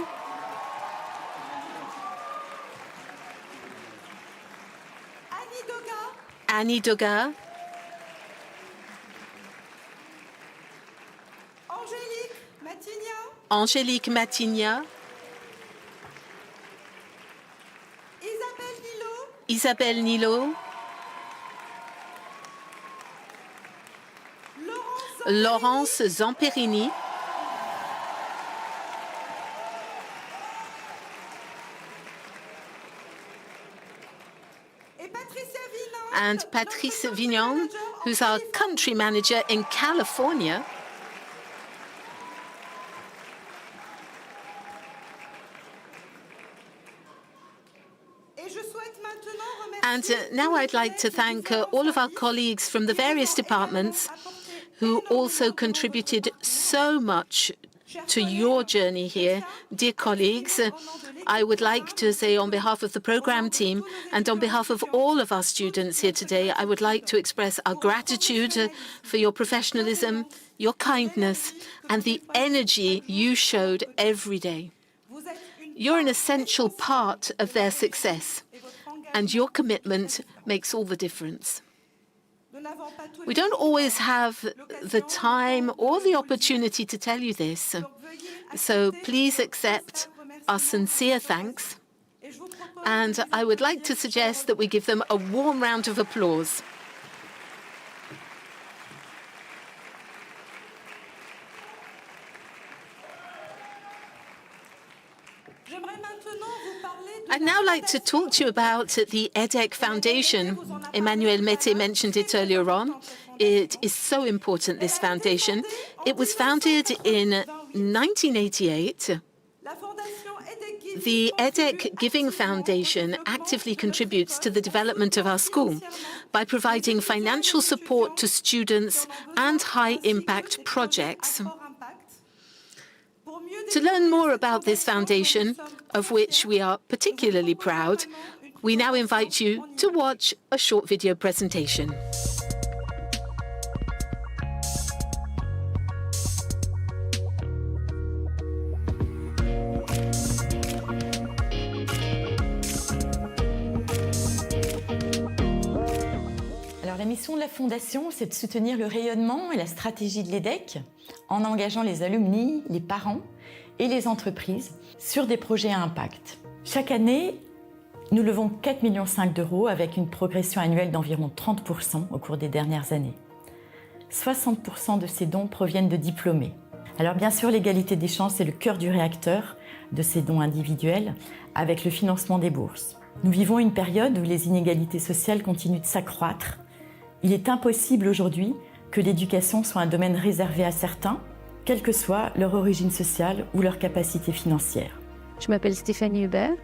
Annie Doga. Angélique Matigna. Isabelle Nilo. Laurence Zamperini. And Patrice Vignon, who's our country manager in California. And now I'd like to thank all of our colleagues from the various departments who also contributed so much to your journey here. Dear colleagues, I would like to say on behalf of the program team and on behalf of all of our students here today, I would like to express our gratitude for your professionalism, your kindness, and the energy you showed every day. You're an essential part of their success, and your commitment makes all the difference. We don't always have the time or the opportunity to tell you this, so please accept our sincere thanks. and I would like to suggest that we give them a warm round of applause. I'd now like to talk to you about the EDHEC Foundation. Emmanuel Mété mentioned it earlier on. It is so important, this foundation. It was founded in 1988. The EDHEC Giving Foundation actively contributes to the development of our school by providing financial support to students and high-impact projects. To learn more about this foundation, of which we are particularly proud, we now invite you to watch a short video presentation. Alors, la mission de la Fondation, c'est de soutenir le rayonnement et la stratégie de l'EDHEC en engageant les alumni, les parents et les entreprises sur des projets à impact. Chaque année, nous levons 4,5 millions d'euros avec une progression annuelle d'environ 30% au cours des dernières années. 60% de ces dons proviennent de diplômés. Alors bien sûr, l'égalité des chances est le cœur du réacteur de ces dons individuels avec le financement des bourses. Nous vivons une période où les inégalités sociales continuent de s'accroître. Il est impossible aujourd'hui que l'éducation soit un domaine réservé à certains, quelle que soit leur origine sociale ou leur capacité financière. Je m'appelle Stéphanie Hubert.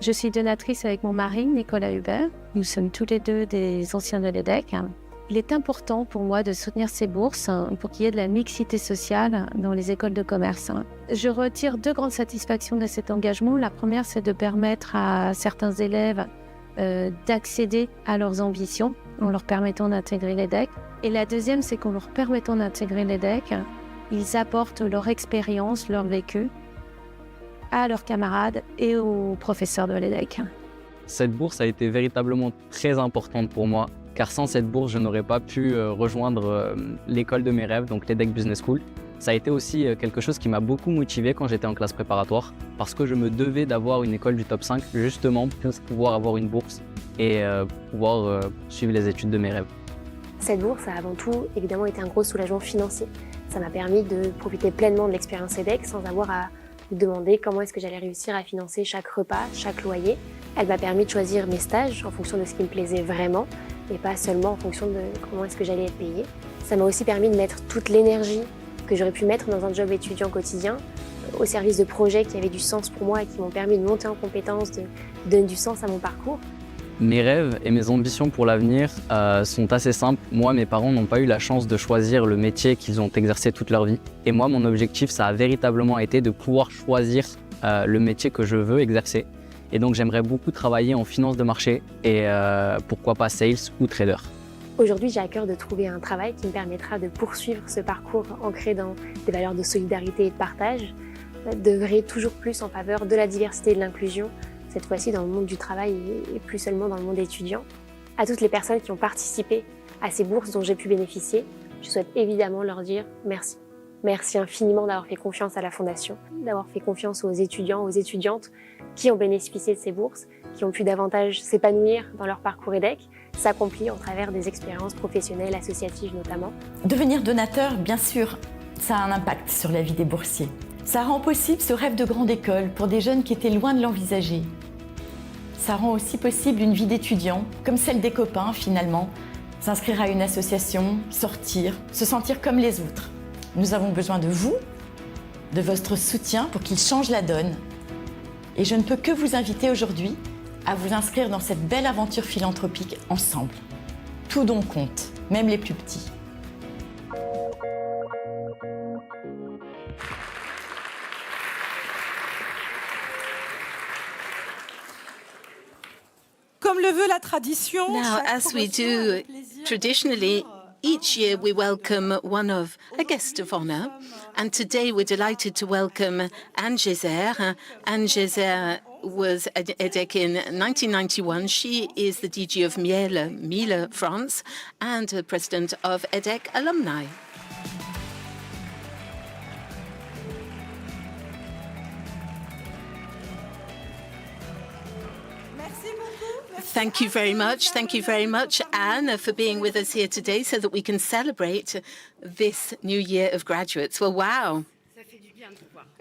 Je suis donatrice avec mon mari, Nicolas Hubert. Nous sommes tous les deux des anciens de l'EDHEC. Il est important pour moi de soutenir ces bourses pour qu'il y ait de la mixité sociale dans les écoles de commerce. Je retire 2 grandes satisfactions de cet engagement. La première, c'est de permettre à certains élèves d'accéder à leurs ambitions en leur permettant d'intégrer l'EDHEC. Et la deuxième, c'est qu'en leur permettant d'intégrer l'EDHEC, ils apportent leur expérience, leur vécu à leurs camarades et aux professeurs de l'EDHEC. Cette bourse a été véritablement très importante pour moi, car sans cette bourse, je n'aurais pas pu rejoindre l'école de mes rêves, donc l'EDHEC Business School. Ça a été aussi quelque chose qui m'a beaucoup motivé quand j'étais en classe préparatoire, parce que je me devais d'avoir une école du top 5, justement pour pouvoir avoir une bourse et pouvoir suivre les études de mes rêves. Cette bourse a avant tout évidemment été un gros soulagement financier. Ça m'a permis de profiter pleinement de l'expérience EDHEC sans avoir à me demander comment est-ce que j'allais réussir à financer chaque repas, chaque loyer. Elle m'a permis de choisir mes stages en fonction de ce qui me plaisait vraiment et pas seulement en fonction de comment est-ce que j'allais être payée. Ça m'a aussi permis de mettre toute l'énergie que j'aurais pu mettre dans un job étudiant quotidien au service de projets qui avaient du sens pour moi et qui m'ont permis de monter en compétences, de donner du sens à mon parcours. Mes rêves et mes ambitions pour l'avenir sont assez simples. Moi, mes parents n'ont pas eu la chance de choisir le métier qu'ils ont exercé toute leur vie. Et moi, mon objectif, ça a véritablement été de pouvoir choisir le métier que je veux exercer. Et donc, j'aimerais beaucoup travailler en finance de marché et pourquoi pas sales ou trader. Aujourd'hui, j'ai à cœur de trouver un travail qui me permettra de poursuivre ce parcours ancré dans des valeurs de solidarité et de partage, d'œuvrer toujours plus en faveur de la diversité et de l'inclusion, cette fois-ci dans le monde du travail et plus seulement dans le monde étudiant. À toutes les personnes qui ont participé à ces bourses dont j'ai pu bénéficier, je souhaite évidemment leur dire merci. Merci infiniment d'avoir fait confiance à la Fondation, d'avoir fait confiance aux étudiants, aux étudiantes qui ont bénéficié de ces bourses, qui ont pu davantage s'épanouir dans leur parcours EDHEC, s'accomplir au travers des expériences professionnelles, associatives notamment. Devenir donateur, bien sûr, ça a un impact sur la vie des boursiers. Ça rend possible ce rêve de grande école pour des jeunes qui étaient loin de l'envisager. Ça rend aussi possible une vie d'étudiant, comme celle des copains finalement, s'inscrire à une association, sortir, se sentir comme les autres. Nous avons besoin de vous, de votre soutien pour qu'il change la donne. Et je ne peux que vous inviter aujourd'hui à vous inscrire dans cette belle aventure philanthropique ensemble. Tout don compte, même les plus petits. Comme le veut la tradition, Now, as we do traditionally, each year we welcome a guest of honor. And today we're delighted to welcome Anne Gézère. Anne Gézère was at EDHEC in 1991. She is the DG of Miele, France, and president of EDHEC Alumni. Thank you very much. Thank you very much, Anne, for being with us here today so that we can celebrate this new year of graduates. Well, wow.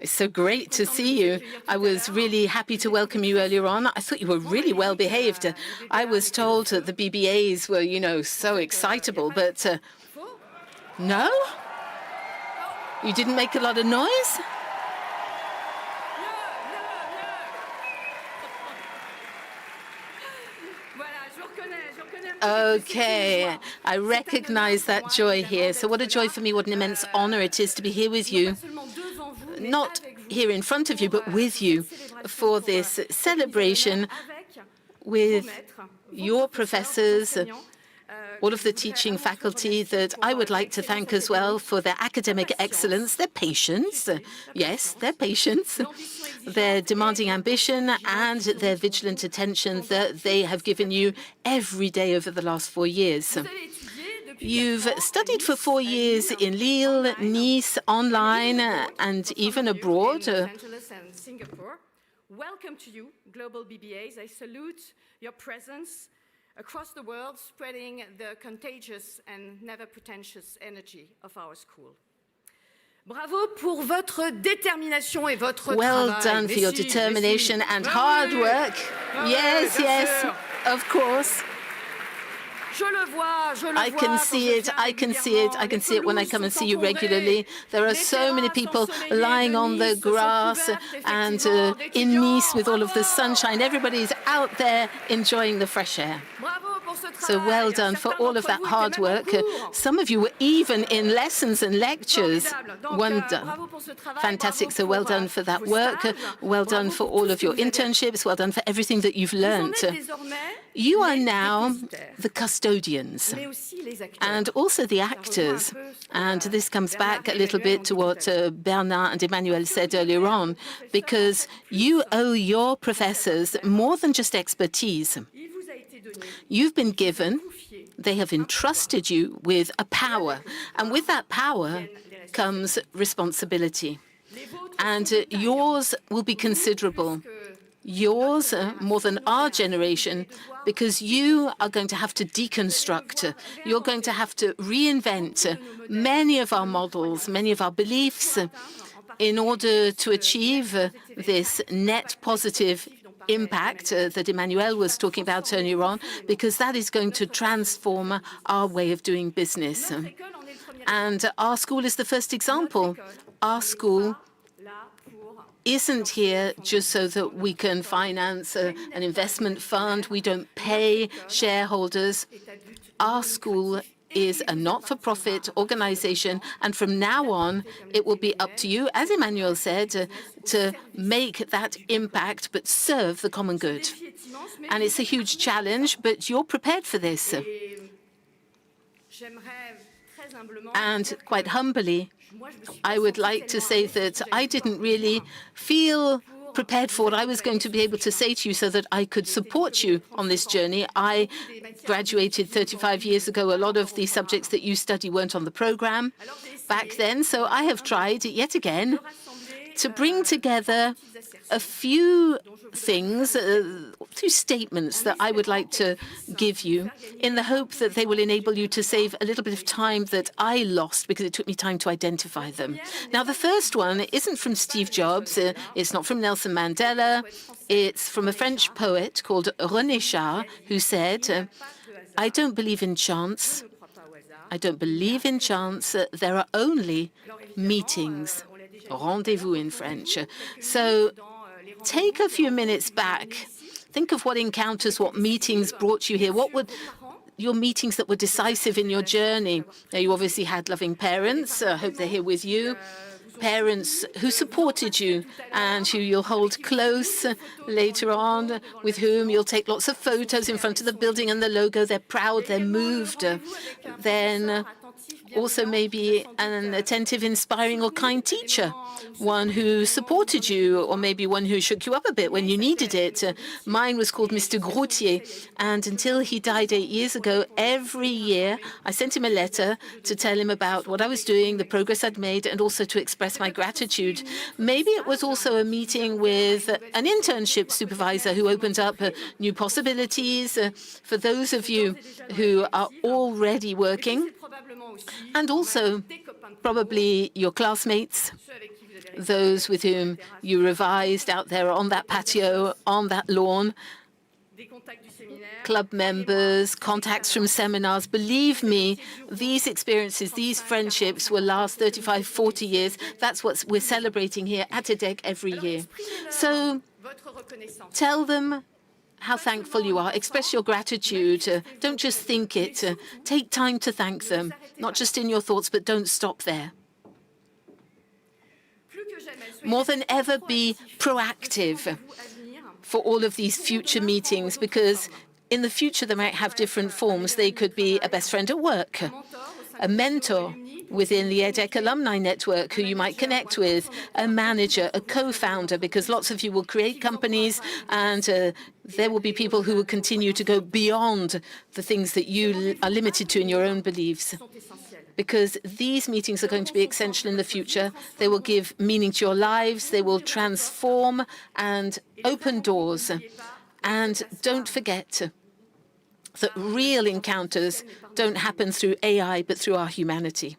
It's so great to see you. I was really happy to welcome you earlier on. I thought you were really well behaved. I was told that the BBAs were, you know, so excitable, but no? You didn't make a lot of noise? Okay, I recognize that joy here. So what a joy for me, what an immense honor it is to be here with you. Not here in front of you, but with you for this celebration with your professors, all of the teaching faculty that I would like to thank as well for their academic excellence, their patience, yes, their patience, their demanding ambition, and their vigilant attention that they have given you every day over the last 4 years. You've studied for 4 years in Lille, Nice, online, and even abroad. Welcome to you, global BBAs. I salute your presence across the world, spreading the contagious and never pretentious energy of our school. Bravo pour votre détermination et votre well done for your determination and hard work. Yes, yes, of course. I can see it, I can see it, I can see it when I come and see you regularly. There are so many people lying on the grass and in Nice with all of the sunshine. Everybody's out there enjoying the fresh air. So well done for all of that hard work. Some of you were even in lessons and lectures. Well done. Fantastic. So well done for that work. Well done for all of your internships. Well done for everything that you've learned. You are now the custodians and also the actors. And this comes back a little bit to what Bernard and Emmanuel said earlier on, because you owe your professors more than just expertise. You've been given, they have entrusted you with a power, and with that power comes responsibility. And yours will be considerable. Yours, more than our generation, because you are going to have to deconstruct. You're going to have to reinvent many of our models, many of our beliefs, in order to achieve this net positive impact that Emmanuel was talking about earlier on, because that is going to transform our way of doing business. And our school is the first example. Our school isn't here just so that we can finance an investment fund. We don't pay shareholders. Our school is a not-for-profit organization, and from now on, it will be up to you, as Emmanuel said, to make that impact, but serve the common good. And it's a huge challenge, but you're prepared for this. And quite humbly, I would like to say that I didn't really feel prepared for what I was going to be able to say to you so that I could support you on this journey. I graduated 35 years ago. A lot of the subjects that you study weren't on the program back then. So I have tried yet again to bring together a few things, few statements that I would like to give you in the hope that they will enable you to save a little bit of time that I lost because it took me time to identify them. Now, the first one isn't from Steve Jobs. It's not from Nelson Mandela. It's from a French poet called René Char, who said, "I don't believe in chance. I don't believe in chance. There are only meetings." Rendezvous in French. So take a few minutes back. Think of what encounters, what meetings brought you here. What would your meetings that were decisive in your journey? Now, you obviously had loving parents. I hope they're here with you. Parents who supported you and who you'll hold close later on, with whom you'll take lots of photos in front of the building and the logo. They're proud, they're moved. Then also maybe an attentive, inspiring, or kind teacher, one who supported you, or maybe one who shook you up a bit when you needed it. Mine was called Mr. Groutier, and until he died 8 years ago, every year I sent him a letter to tell him about what I was doing, the progress I'd made, and also to express my gratitude. Maybe it was also a meeting with an internship supervisor who opened up new possibilities for those of you who are already working, and also probably your classmates, those with whom you revised out there on that patio, on that lawn, club members, contacts from seminars. Believe me, these experiences, these friendships will last 35, 40 years. That's what we're celebrating here at EDHEC every year. So tell them how thankful you are. Express your gratitude. Don't just think it. Take time to thank them, not just in your thoughts, but don't stop there. More than ever, be proactive for all of these future meetings, because in the future they might have different forms. They could be a best friend at work, a mentor within the EDHEC alumni network who you might connect with, a manager, a co-founder, because lots of you will create companies, and there will be people who will continue to go beyond the things that you are limited to in your own beliefs. Because these meetings are going to be essential in the future. They will give meaning to your lives, they will transform and open doors. And don't forget that real encounters don't happen through AI, but through our humanity.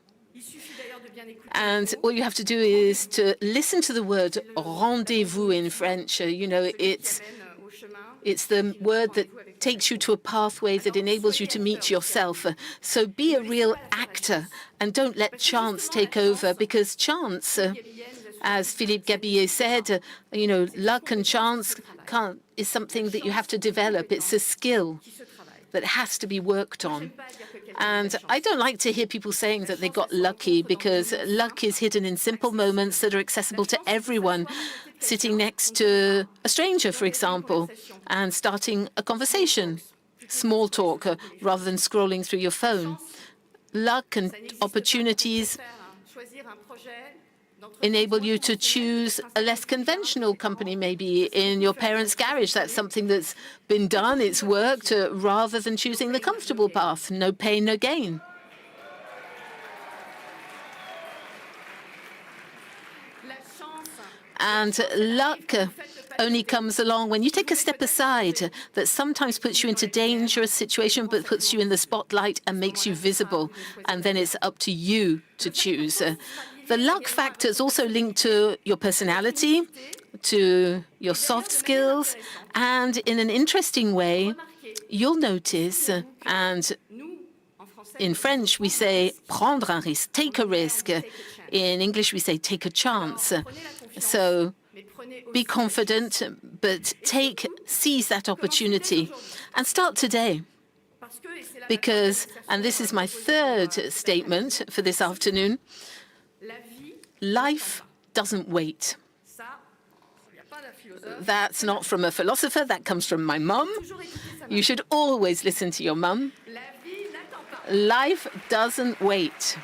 And all you have to do is to listen to the word rendezvous in French. You know, it's the word that takes you to a pathway that enables you to meet yourself. So be a real actor and don't let chance take over, because chance, as Philippe Gabillet said, you know, luck and chance is something that you have to develop. It's a skill that has to be worked on. And I don't like to hear people saying that they got lucky, because luck is hidden in simple moments that are accessible to everyone. Sitting next to a stranger, for example, and starting a conversation, small talk, rather than scrolling through your phone. Luck and opportunities enable you to choose a less conventional company, maybe in your parents' garage. That's something that's been done, it's worked, rather than choosing the comfortable path. No pain, no gain. And luck only comes along when you take a step aside that sometimes puts you into dangerous situation, but puts you in the spotlight and makes you visible. And then it's up to you to choose. The luck factor is also linked to your personality, to your soft skills, and in an interesting way, you'll notice, and in French we say prendre un risque, take a risk. In English we say take a chance. So be confident, but seize that opportunity and start today. Because, and this is my third statement for this afternoon, life doesn't wait. That's not from a philosopher, that comes from my mum. You should always listen to your mum. Life doesn't wait.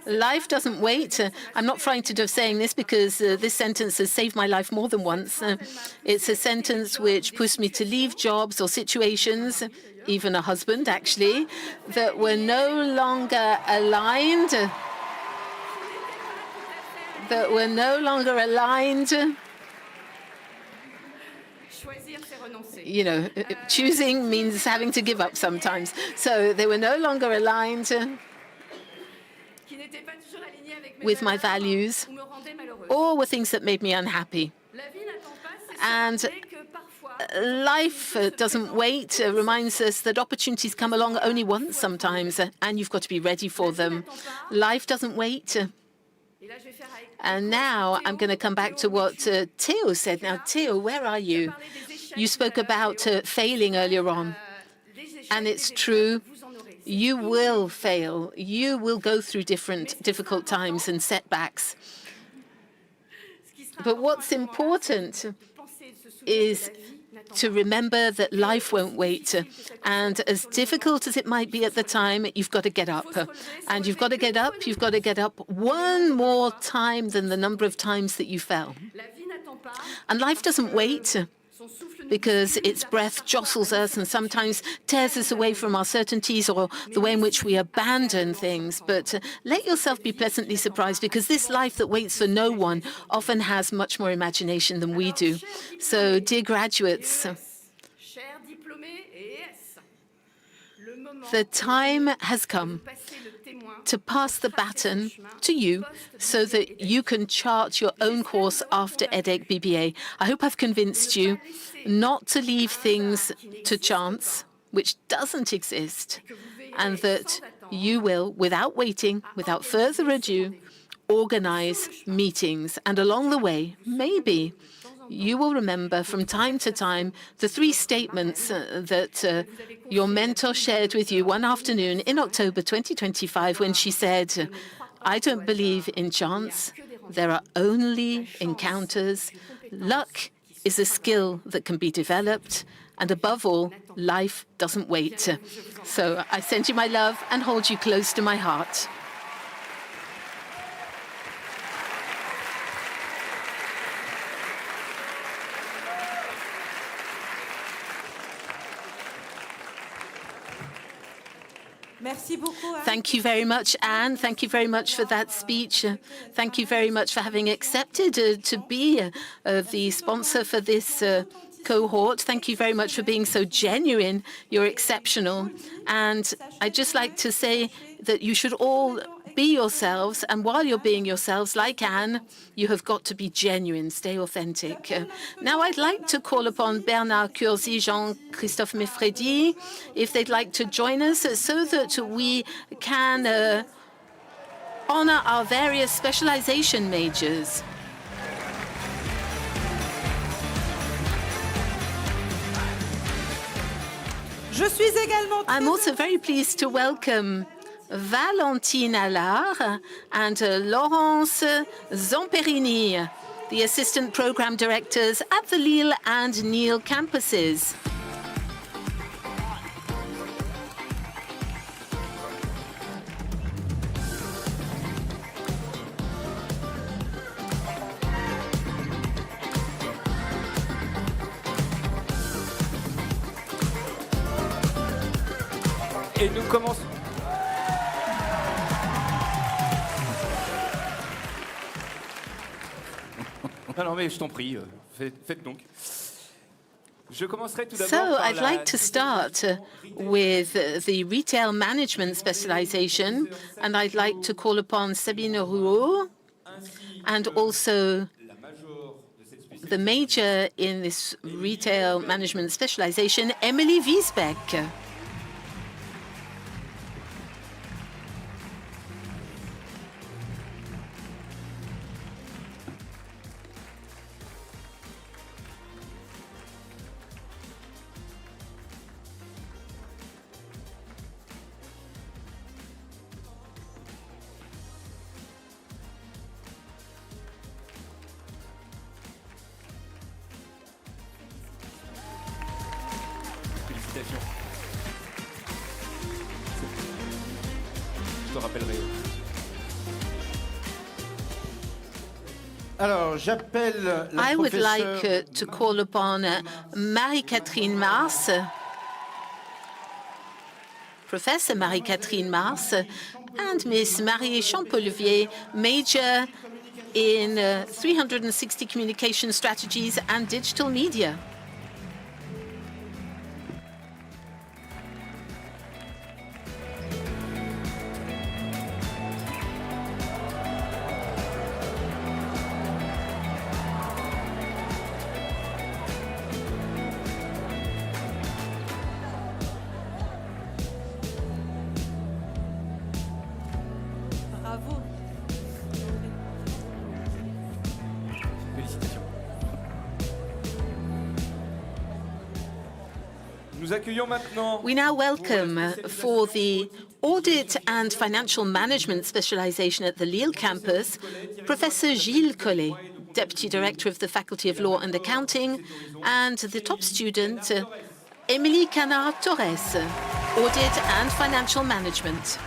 Life doesn't wait. I'm not frightened of saying this, because this sentence has saved my life more than once. It's a sentence which pushed me to leave jobs or situations, even a husband actually, that were no longer aligned. You know, choosing means having to give up sometimes. So they were no longer aligned with my values, or were things that made me unhappy. And life doesn't wait. Reminds us that opportunities come along only once sometimes, and you've got to be ready for them. Life doesn't wait. And now I'm going to come back to what Theo said. Now, Theo, where are you? You spoke about failing earlier on. And it's true. You will fail. You will go through difficult times and setbacks. But what's important is to remember that life won't wait. And as difficult as it might be at the time, you've got to get up. And you've got to get up, you've got to get up one more time than the number of times that you fell. And life doesn't wait, because its breath jostles us and sometimes tears us away from our certainties or the way in which we abandon things. But let yourself be pleasantly surprised, because this life that waits for no one often has much more imagination than we do. So, dear graduates, the time has come to pass the baton to you so that you can chart your own course after EDHEC BBA. I hope I've convinced you not to leave things to chance, which doesn't exist, and that you will, without waiting, without further ado, organize meetings. And along the way, maybe you will remember from time to time the 3 statements that your mentor shared with you one afternoon in October 2025 when she said, "I don't believe in chance. There are only encounters. Luck is a skill that can be developed. And above all, life doesn't wait." So I send you my love and hold you close to my heart. Thank you very much, Anne. Thank you very much for that speech. Thank you very much for having accepted to be the sponsor for this cohort. Thank you very much for being so genuine. You're exceptional. And I'd just like to say that you should all be yourselves. And while you're being yourselves, like Anne, you have got to be genuine, stay authentic. Now I'd like to call upon Bernard Curzi, Jean-Christophe Meffredi, if they'd like to join us so that we can honor our various specialization majors. I'm also very pleased to welcome Valentine Allard and Laurence Zamperini, the Assistant Program Directors at the Lille and Niel campuses. Et nous commençons. Non, mais je t'en prie, faites donc. Je commencerai tout d'abord So par I'd like to start with the retail management specialization, and I'd like to call upon Sabine Rouault and also the major in this retail management specialization, Emily Wiesbeck. Félicitations. Je te rappellerai. Alors, j'appelle la I would professeure like to call upon Marie-Catherine Mars, Professor Marie-Catherine Mars, and Miss Marie Champolivier, major in 360 communication strategies and digital media. Nous accueillons maintenant. We now welcome for the Audit and Financial Management specialization at the Lille campus, Professor Gilles Collet. Deputy Director of the Faculty of Law and Accounting, and the top student, Émilie Canard-Torres, Audit and Financial Management.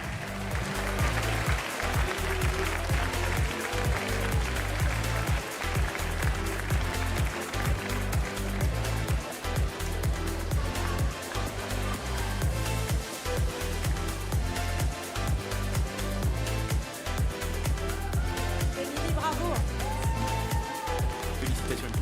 Émilie, bravo. Félicitations.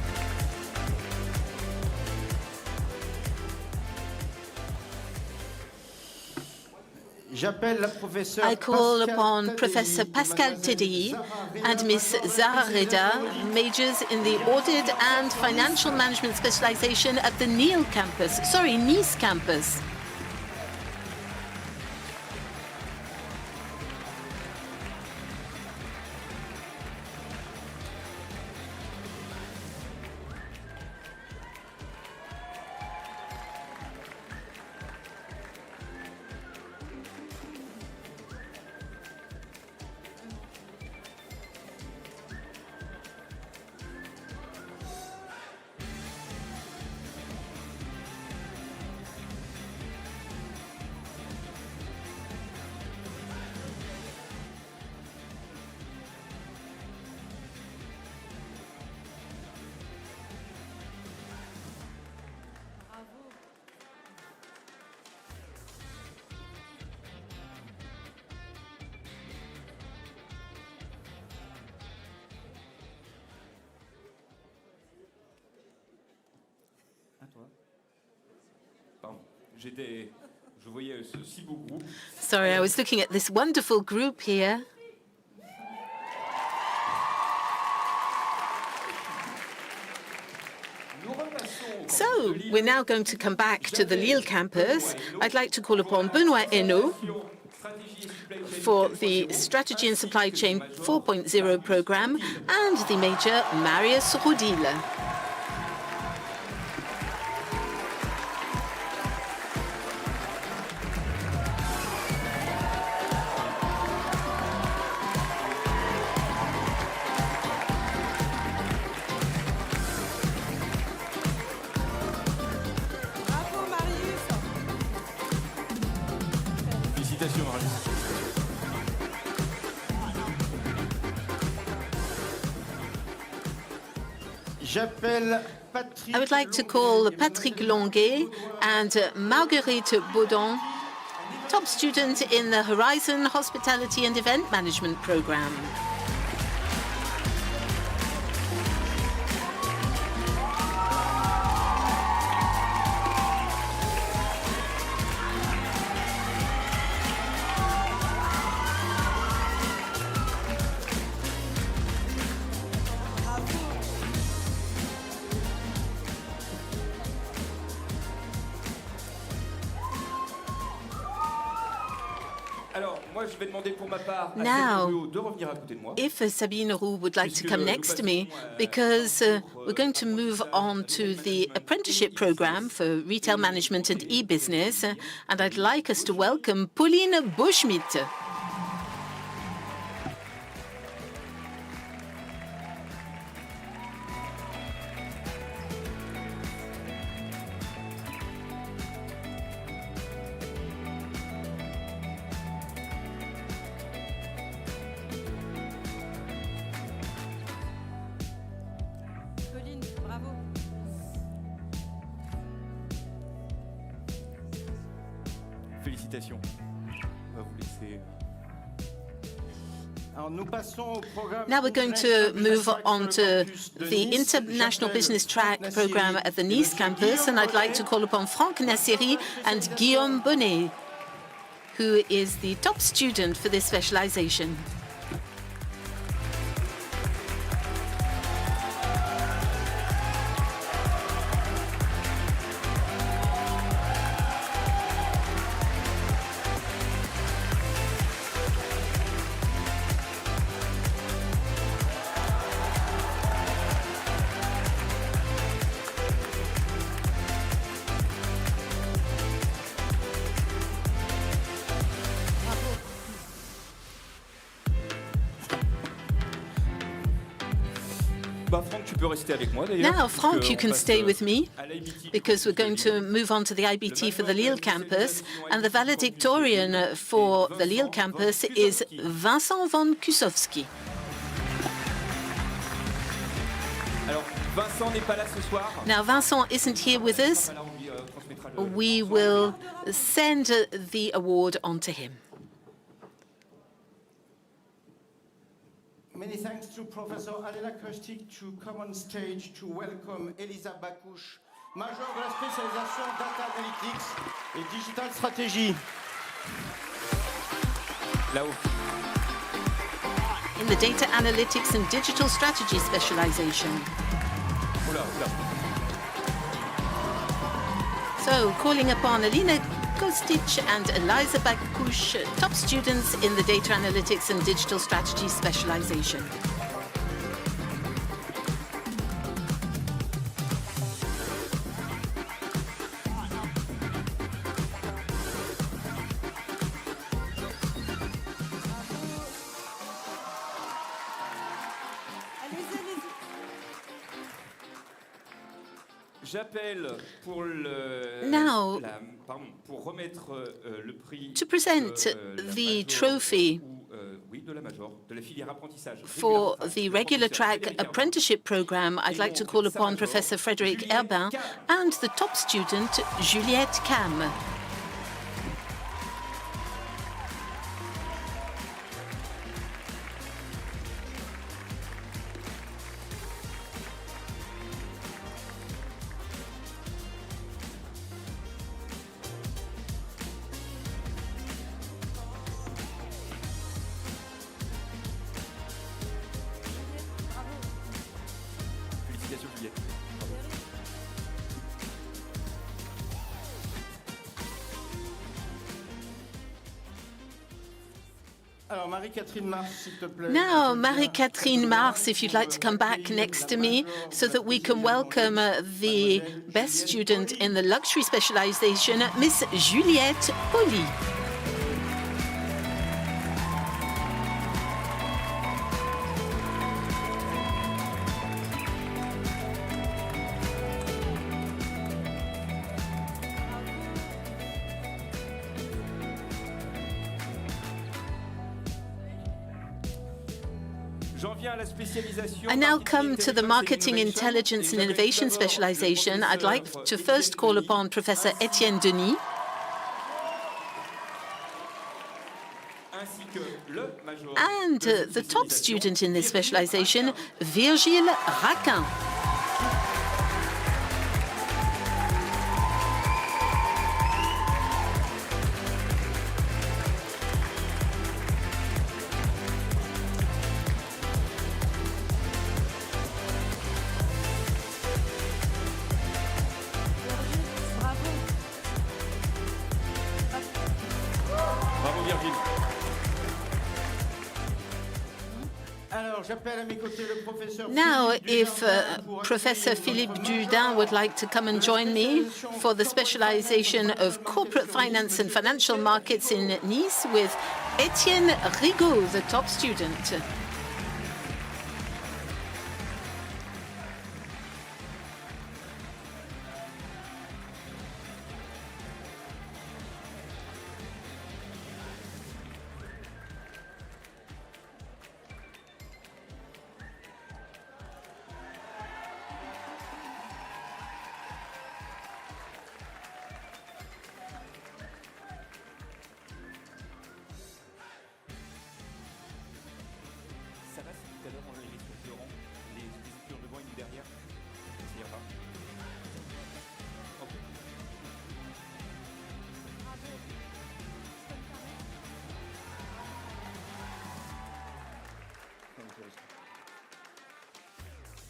J'appelle la professeure I call Pascal upon Tadei, Professor Pascal Mademoiselle Tedei Zahra and Reda, Miss Zahra Reda, majors in the Audit and Financial Management specialization at the Nice campus. Pardon. Je voyais ce si beau groupe. Sorry, I was looking at this wonderful group here. So, we're now going to come back to the Lille campus. I'd like to call upon Benoît Hainaut for the Strategy and Supply Chain 4.0 program and the major Marius Rodil. Bravo, Marius. Félicitations, Marius. J'appelle Patrick. I would like to call Patrick Longuet and Marguerite Baudon, top student in the Horizon Hospitality and Event Management program. Alors, moi, je vais demander pour ma part à Now, Sabine Rouault de revenir à côté de moi. If Sabine Roux would like to come next to me, because we're going to move on to the apprenticeship program for retail management and e-business, and I'd like us to welcome Pauline Beauschmidt. Pauline, bravo. Félicitations. On va vous laisser. Alors, nous passons au programme Now we're going to move on to the International Business Track program at the Nice campus, and I'd like to call upon Franck Nasseri and Guillaume Bonnet, who is the top student for this specialization. Bah, Franck, tu peux rester avec moi d'ailleurs. Now, Franck, puisque you on can passe, stay with me à l'IBT. because we're going to move on to the IBT for the Lille campus. And the valedictorian for the Lille campus is Vincent von Kusowski. Alors, Vincent n'est pas là ce soir. Now, Vincent isn't here with us. Voilà, on lui transmettra le... We will send the award on to him. Many thanks to Professor Alena Kostik to come on stage to welcome Elisa Bakouche, majeure de la spécialisation Data Analytics et Digital Strategy. Là-haut. In the Data Analytics and Digital Strategy specialization. Oula, oula. So, calling upon Alina Kostic and Eliza Bakouche, top students in the Data Analytics and Digital Strategy specialization. J'appelle pour Now, pour remettre le prix to present the trophy de la major, de la filière apprentissage. for the regular track apprenticeship program, I'd like to call upon Professor Frédéric Herbin and the top student, Juliette Cam. Félicitations Juliette. Alors, Marie-Catherine Mars, s'il te plaît. Now, Marie-Catherine Mars, if you'd like to come back next to me so that we can welcome the best student in the luxury specialization, Miss Juliette Poli. spécialisation. I now come to the Marketing Intelligence and Innovation specialization. I'd like to first call upon Professor Étienne Denis. And the top student in this specialization, Virgile Raquin. Bravo Virgile. Now, if Professor Philippe Dudin would like to come and join me for the specialization of corporate finance and financial markets in Nice with Étienne Rigaud, the top student. Ça va si tout à l'heure on les structurants, les étudiants devant et nous derrière? Ça ira pas? Ok.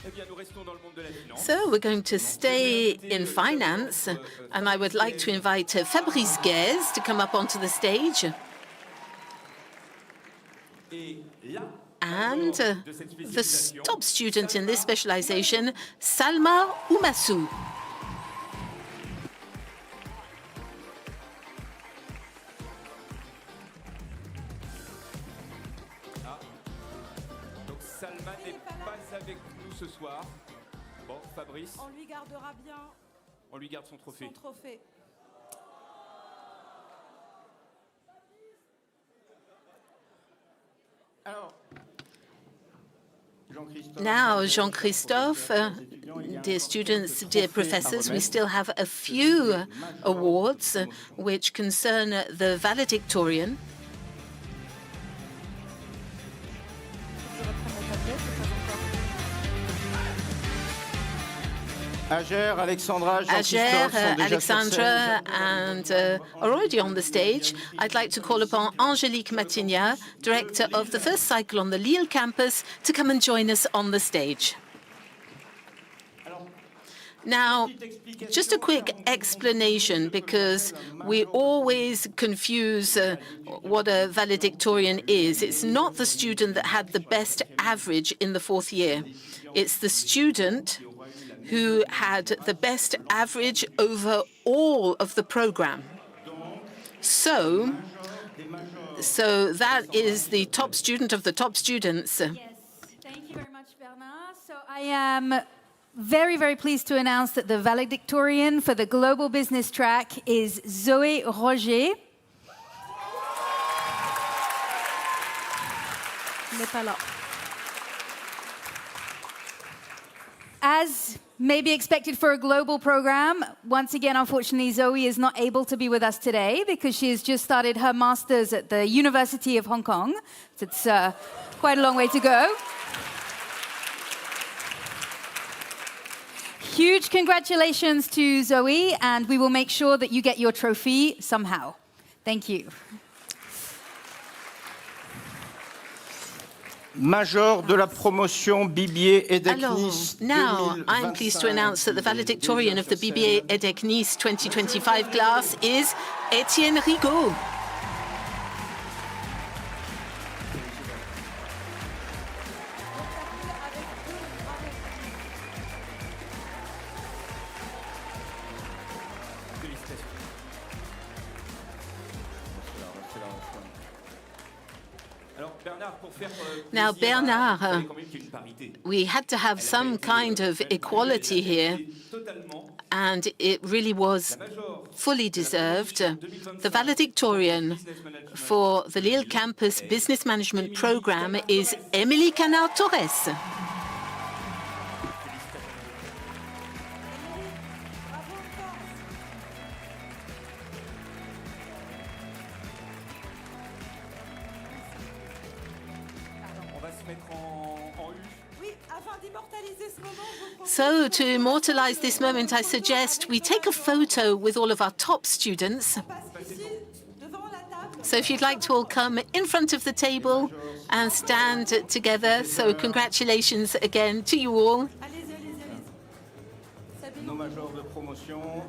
Eh bien, nous restons dans le monde de la finance. So we're going to stay in finance, and I would like to invite Fabrice Guez to come up onto the stage. Et là, And the top student in this specialization, Salma Oumassou. donc Salma n'est pas avec nous ce soir. Bon, Fabrice, On lui gardera bien on lui garde son trophée. son trophée. Alors, Now, Jean-Christophe, dear students, dear professors, we still have a few awards which concern the valedictorian. Ager, Alexandra, Ager, Jean-Christophe sont déjà sur Alexandra, scène. and are already on the stage. I'd like to call upon Angélique Matignat, director of the first cycle on the Lille campus, to come and join us on the stage. Now, just a quick explanation, because we always confuse what a valedictorian is. It's not the student that had the best average in the fourth year. It's the student who had the best average over all of the program. So that is the top student of the top students. Yes, thank you very much, Bernard. So I am very, very pleased to announce that the valedictorian for the Global Business track is Zoé Roger. Elle n'est pas là. As may be expected for a global program, once again, unfortunately, Zoe is not able to be with us today because she has just started her master's at the University of Hong Kong. So it's quite a long way to go. Huge congratulations to Zoe, and we will make sure that you get your trophy somehow. Thank you. Major de la promotion BBA EDHEC Alors, Nice now I'm pleased to announce that the valedictorian of the BBA EDHEC Nice 2025 class is Étienne Rigaud. Now, Bernard, we had to have some kind of equality here, and it really was fully deserved. The valedictorian for the Lille campus business management program is Émilie Canard-Torres. So, to immortalize this moment, I suggest we take a photo with all of our top students. So if you'd like to all come in front of the table and stand together. So congratulations again to you all. Nos majors de promotion.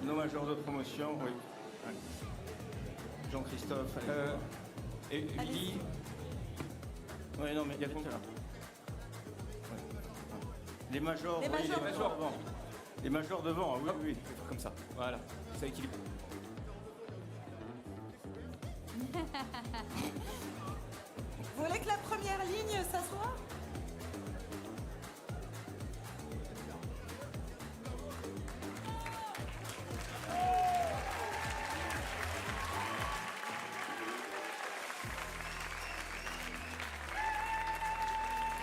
Nos majors de promotion, oui. Jean-Christophe. Émilie. Oui, non, mais il y avait là. Les majors, les majors devant. Les majors devant, oui, oui. Comme ça, voilà, ça équilibre. Vous voulez que la première ligne s'assoie?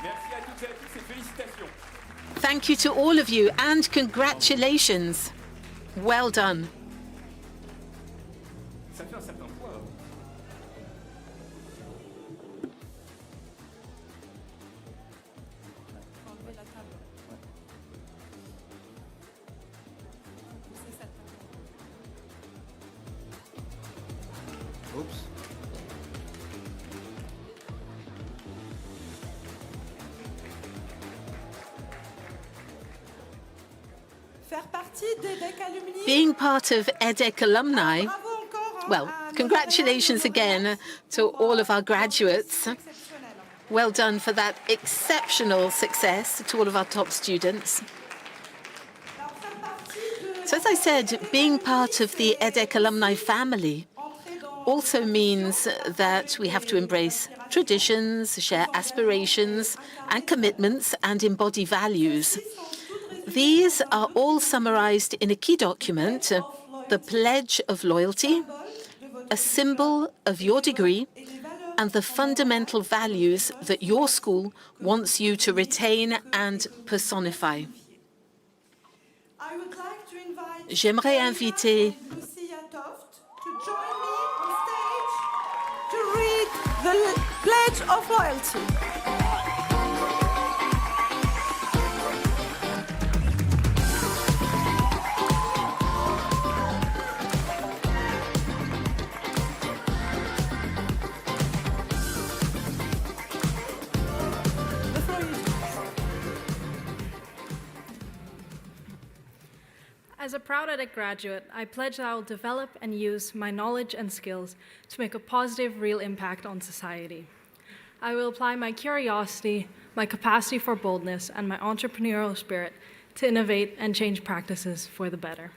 Merci à toutes et à tous et félicitations. Thank you to all of you and congratulations. Well done. Ça fait un certain poids. Oups. Faire partie d'EDHEC Alumni. Being part of EDHEC alumni, Bravo encore, well, congratulations again to all of our graduates. Well done for that exceptional success to all of our top students. So as I said, being part of the EDHEC alumni family also means that we have to embrace traditions, share aspirations and commitments, and embody values. These are all summarized in a key document, the Pledge of Loyalty, a symbol of your degree, and the fundamental values that your school wants you to retain and personify. J'aimerais inviter to read the Pledge of Loyalty. As a proud EDHEC graduate, I pledge that I will develop and use my knowledge and skills to make a positive, real impact on society. I will apply my curiosity, my capacity for boldness, and my entrepreneurial spirit to innovate and change practices for the better.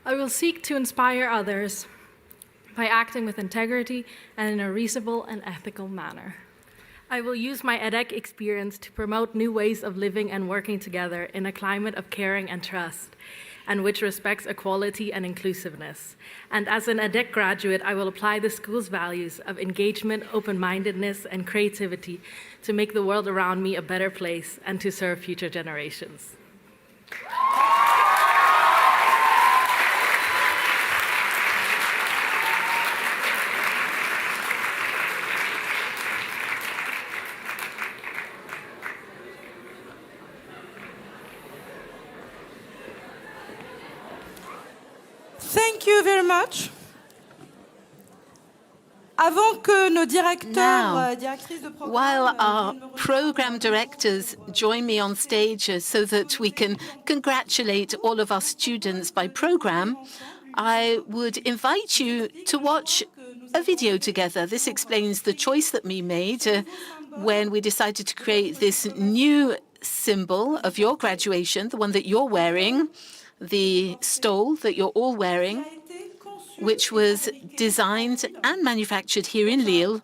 I will seek to inspire others by acting with integrity and in a reasonable and ethical manner. I will use my EDHEC experience to promote new ways of living and working together in a climate of caring and trust, and which respects equality and inclusiveness. And as an EDHEC graduate, I will apply the school's values of engagement, open-mindedness, and creativity to make the world around me a better place and to serve future generations. Thank you very much. Avant que nos directeurs, directrices de programme, While our program directors join me on stage so that we can congratulate all of our students by program, I would invite you to watch a video together. This explains the choice that we made when we decided to create this new symbol of your graduation, the one that you're wearing, the stole that you're all wearing, which was designed and manufactured here in Lille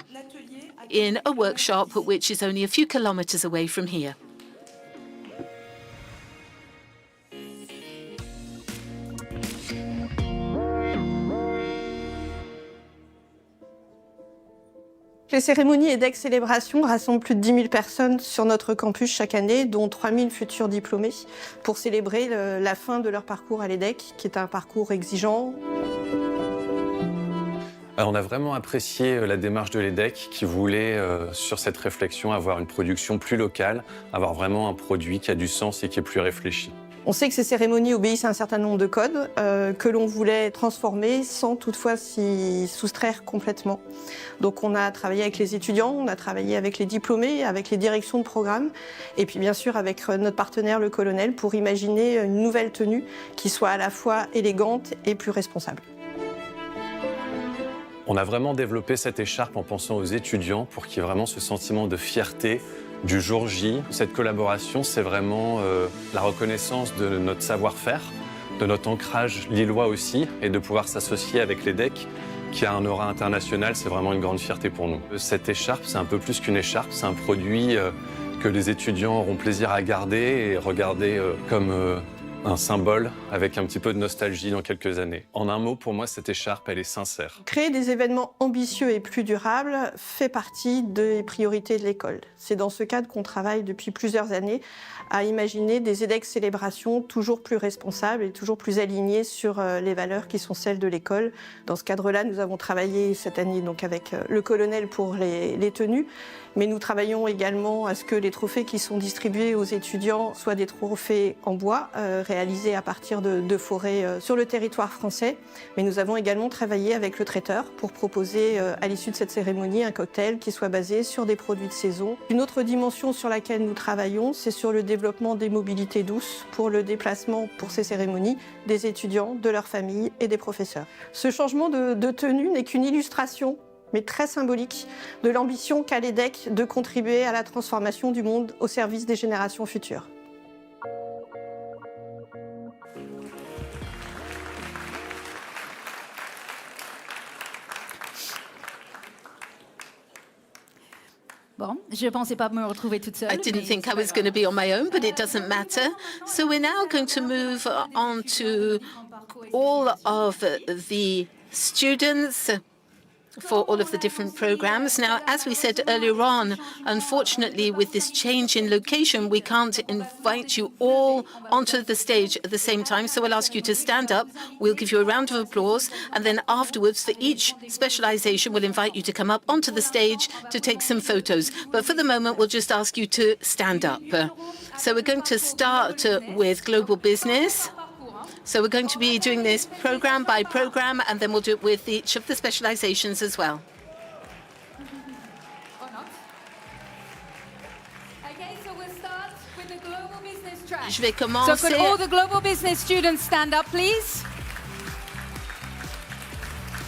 in a workshop which is only a few kilometers away from here. Les cérémonies EDHEC Célébration rassemblent plus de 10 000 personnes sur notre campus chaque année, dont 3 000 futurs diplômés, pour célébrer la fin de leur parcours à l'EDHEC, qui est un parcours exigeant. On a vraiment apprécié la démarche de l'EDHEC qui voulait, sur cette réflexion, avoir une production plus locale, avoir vraiment un produit qui a du sens et qui est plus réfléchi. On sait que ces cérémonies obéissent à un certain nombre de codes que l'on voulait transformer sans toutefois s'y soustraire complètement. Donc on a travaillé avec les étudiants, on a travaillé avec les diplômés, avec les directions de programme et puis bien sûr avec notre partenaire le colonel pour imaginer une nouvelle tenue qui soit à la fois élégante et plus responsable. On a vraiment développé cette écharpe en pensant aux étudiants pour qu'il y ait vraiment ce sentiment de fierté du jour J. Cette collaboration, c'est vraiment la reconnaissance de notre savoir-faire, de notre ancrage lillois aussi, et de pouvoir s'associer avec l'EDHEC, qui a un aura international, c'est vraiment une grande fierté pour nous. Cette écharpe, c'est un peu plus qu'une écharpe, c'est un produit que les étudiants auront plaisir à garder et regarder comme un symbole avec un petit peu de nostalgie dans quelques années. En un mot, pour moi, cette écharpe, elle est sincère. Créer des événements ambitieux et plus durables fait partie des priorités de l'école. C'est dans ce cadre qu'on travaille depuis plusieurs années à imaginer des EDHEC célébrations toujours plus responsables et toujours plus alignées sur les valeurs qui sont celles de l'école. Dans ce cadre-là, nous avons travaillé cette année donc avec le colonel pour les tenues, mais nous travaillons également à ce que les trophées qui sont distribués aux étudiants soient des trophées en bois, réalisés à partir de forêts sur le territoire français. Mais nous avons également travaillé avec le traiteur pour proposer à l'issue de cette cérémonie un cocktail qui soit basé sur des produits de saison. Une autre dimension sur laquelle nous travaillons, c'est sur le développement des mobilités douces pour le déplacement pour ces cérémonies des étudiants, de leurs familles et des professeurs. Ce changement de tenue n'est qu'une illustration mais très symbolique, de l'ambition qu'a l'EDHEC de contribuer à la transformation du monde au service des générations futures. Bon, je pensais pas me retrouver toute seule. I didn't think I was going to be on my own, but it doesn't matter. So we're now going to move on to all of the students for all of the different programs. Now, as we said earlier on, unfortunately, with this change in location, we can't invite you all onto the stage at the same time. So we'll ask you to stand up. We'll give you a round of applause. And then afterwards, for each specialization, we'll invite you to come up onto the stage to take some photos. But for the moment, we'll just ask you to stand up. So we're going to start with global business. So we're going to be doing this program by program, and then we'll do it with each of the specializations as well. Okay, so we'll start with the global business track. Je vais commencer. So could all the global business students stand up, please?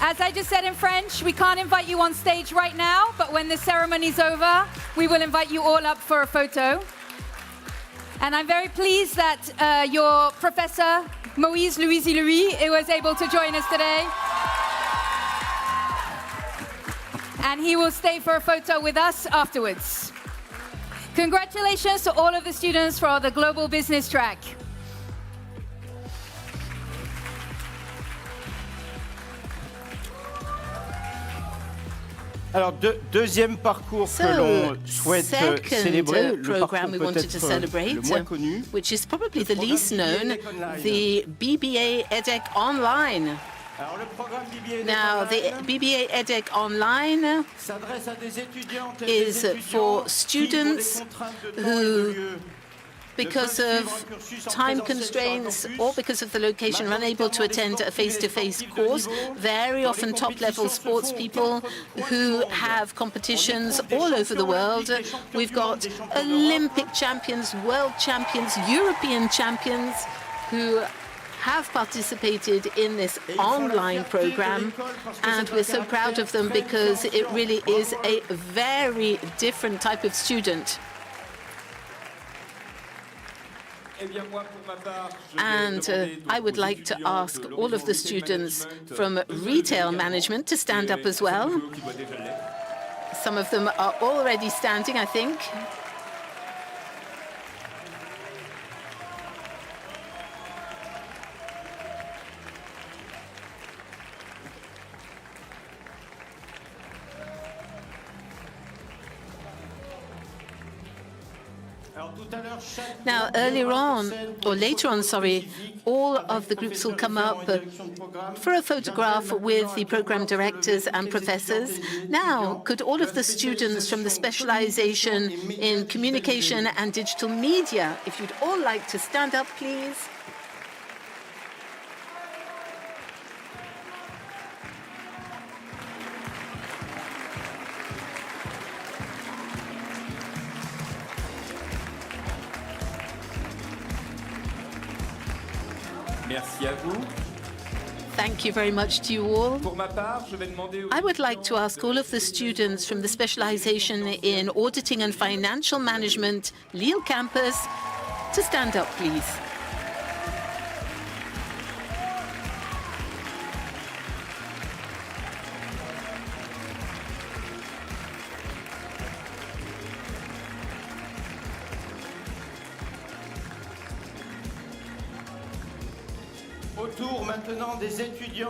As I just said in French, we can't invite you on stage right now, but when the ceremony's over, we will invite you all up for a photo. And I'm very pleased that your professor, Moïse Louis, was able to join us today. And he will stay for a photo with us afterwards. Congratulations to all of the students for the Global Business track. Alors, deuxième parcours que l'on souhaite célébrer, le parcours peut-être le moins connu, which is probably the least known, the BBA EDHEC Online. Alors, le programme BBA Now, the BBA EDHEC Online s'adresse à des étudiantes et is des étudiants for qui, pour des students contraintes de temps et de who, lieu, because of time constraints or because of the location, are unable to attend a face-to-face course. Very often top-level sports people who have competitions all over the world. We've got Olympic champions, world champions, European champions who have participated in this online program, and we're so proud of them because it really is a very different type of student. And I would like to ask all of the students from retail management to stand up as well. Some of them are already standing, I think. Now, earlier on, or later on, sorry, all of the groups will come up for a photograph with the program directors and professors. Now, could all of the students from the specialization in communication and digital media, if you'd all like to stand up, please. Merci à vous. Thank you very much to you all. Pour ma part, je vais demander I would like to ask all of the students from the specialization in auditing and financial management, Lille campus, to stand up, please.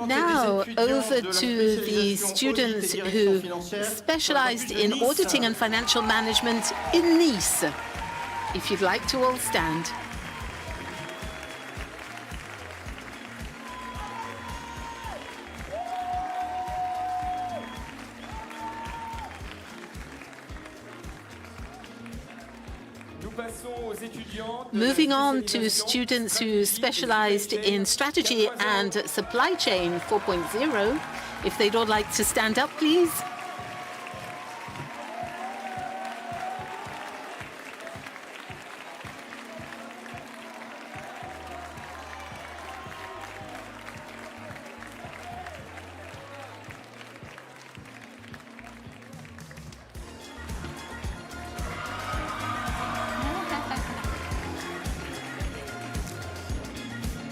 Now, over to the students who specialized in auditing and financial management in Nice. If you'd like to all stand. Moving on to students who specialized in strategy and supply chain 4.0. If they'd all like to stand up, please.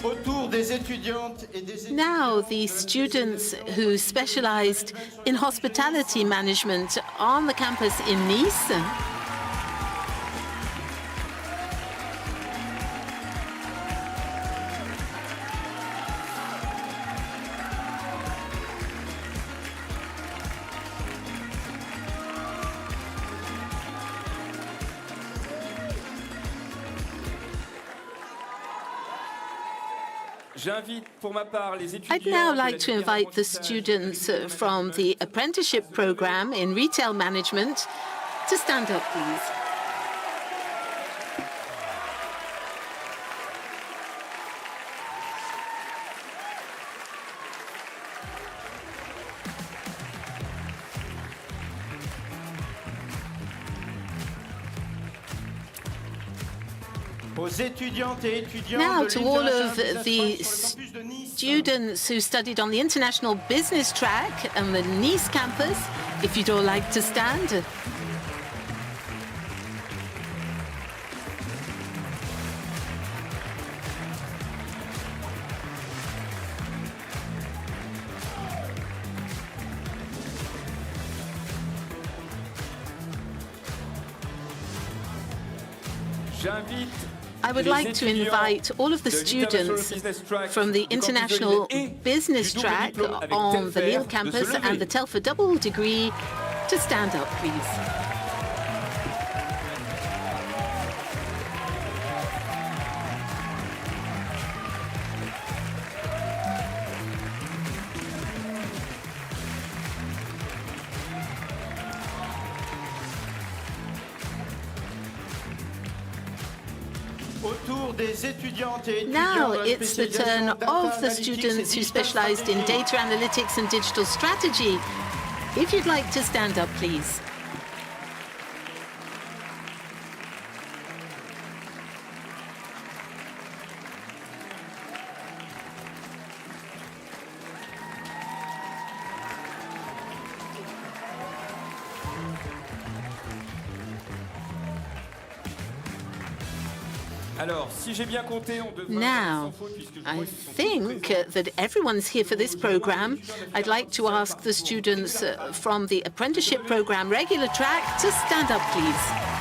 Autour des étudiantes et des étudiants Now, the students who specialized in hospitality management on the campus in Nice. J'invite pour ma part les étudiants. I'd now like to invite the students from the apprenticeship program in retail management to stand up, please. aux étudiantes et étudiants Now, de to all l'International of Business the School sur le campus de Nice. students who studied on the International Business track and the Nice campus, if you'd all like to stand. J'invite I would like to invite all of the students from the International Business track on the Lille campus and the Telfer double degree to stand up, please. Now it's the turn of the students who specialized in data analytics and digital strategy. If you'd like to stand up, please. Alors, si j'ai bien compté, on devrait Now, I think that everyone's here for this program. I'd like to ask the students from the apprenticeship program regular track to stand up, please.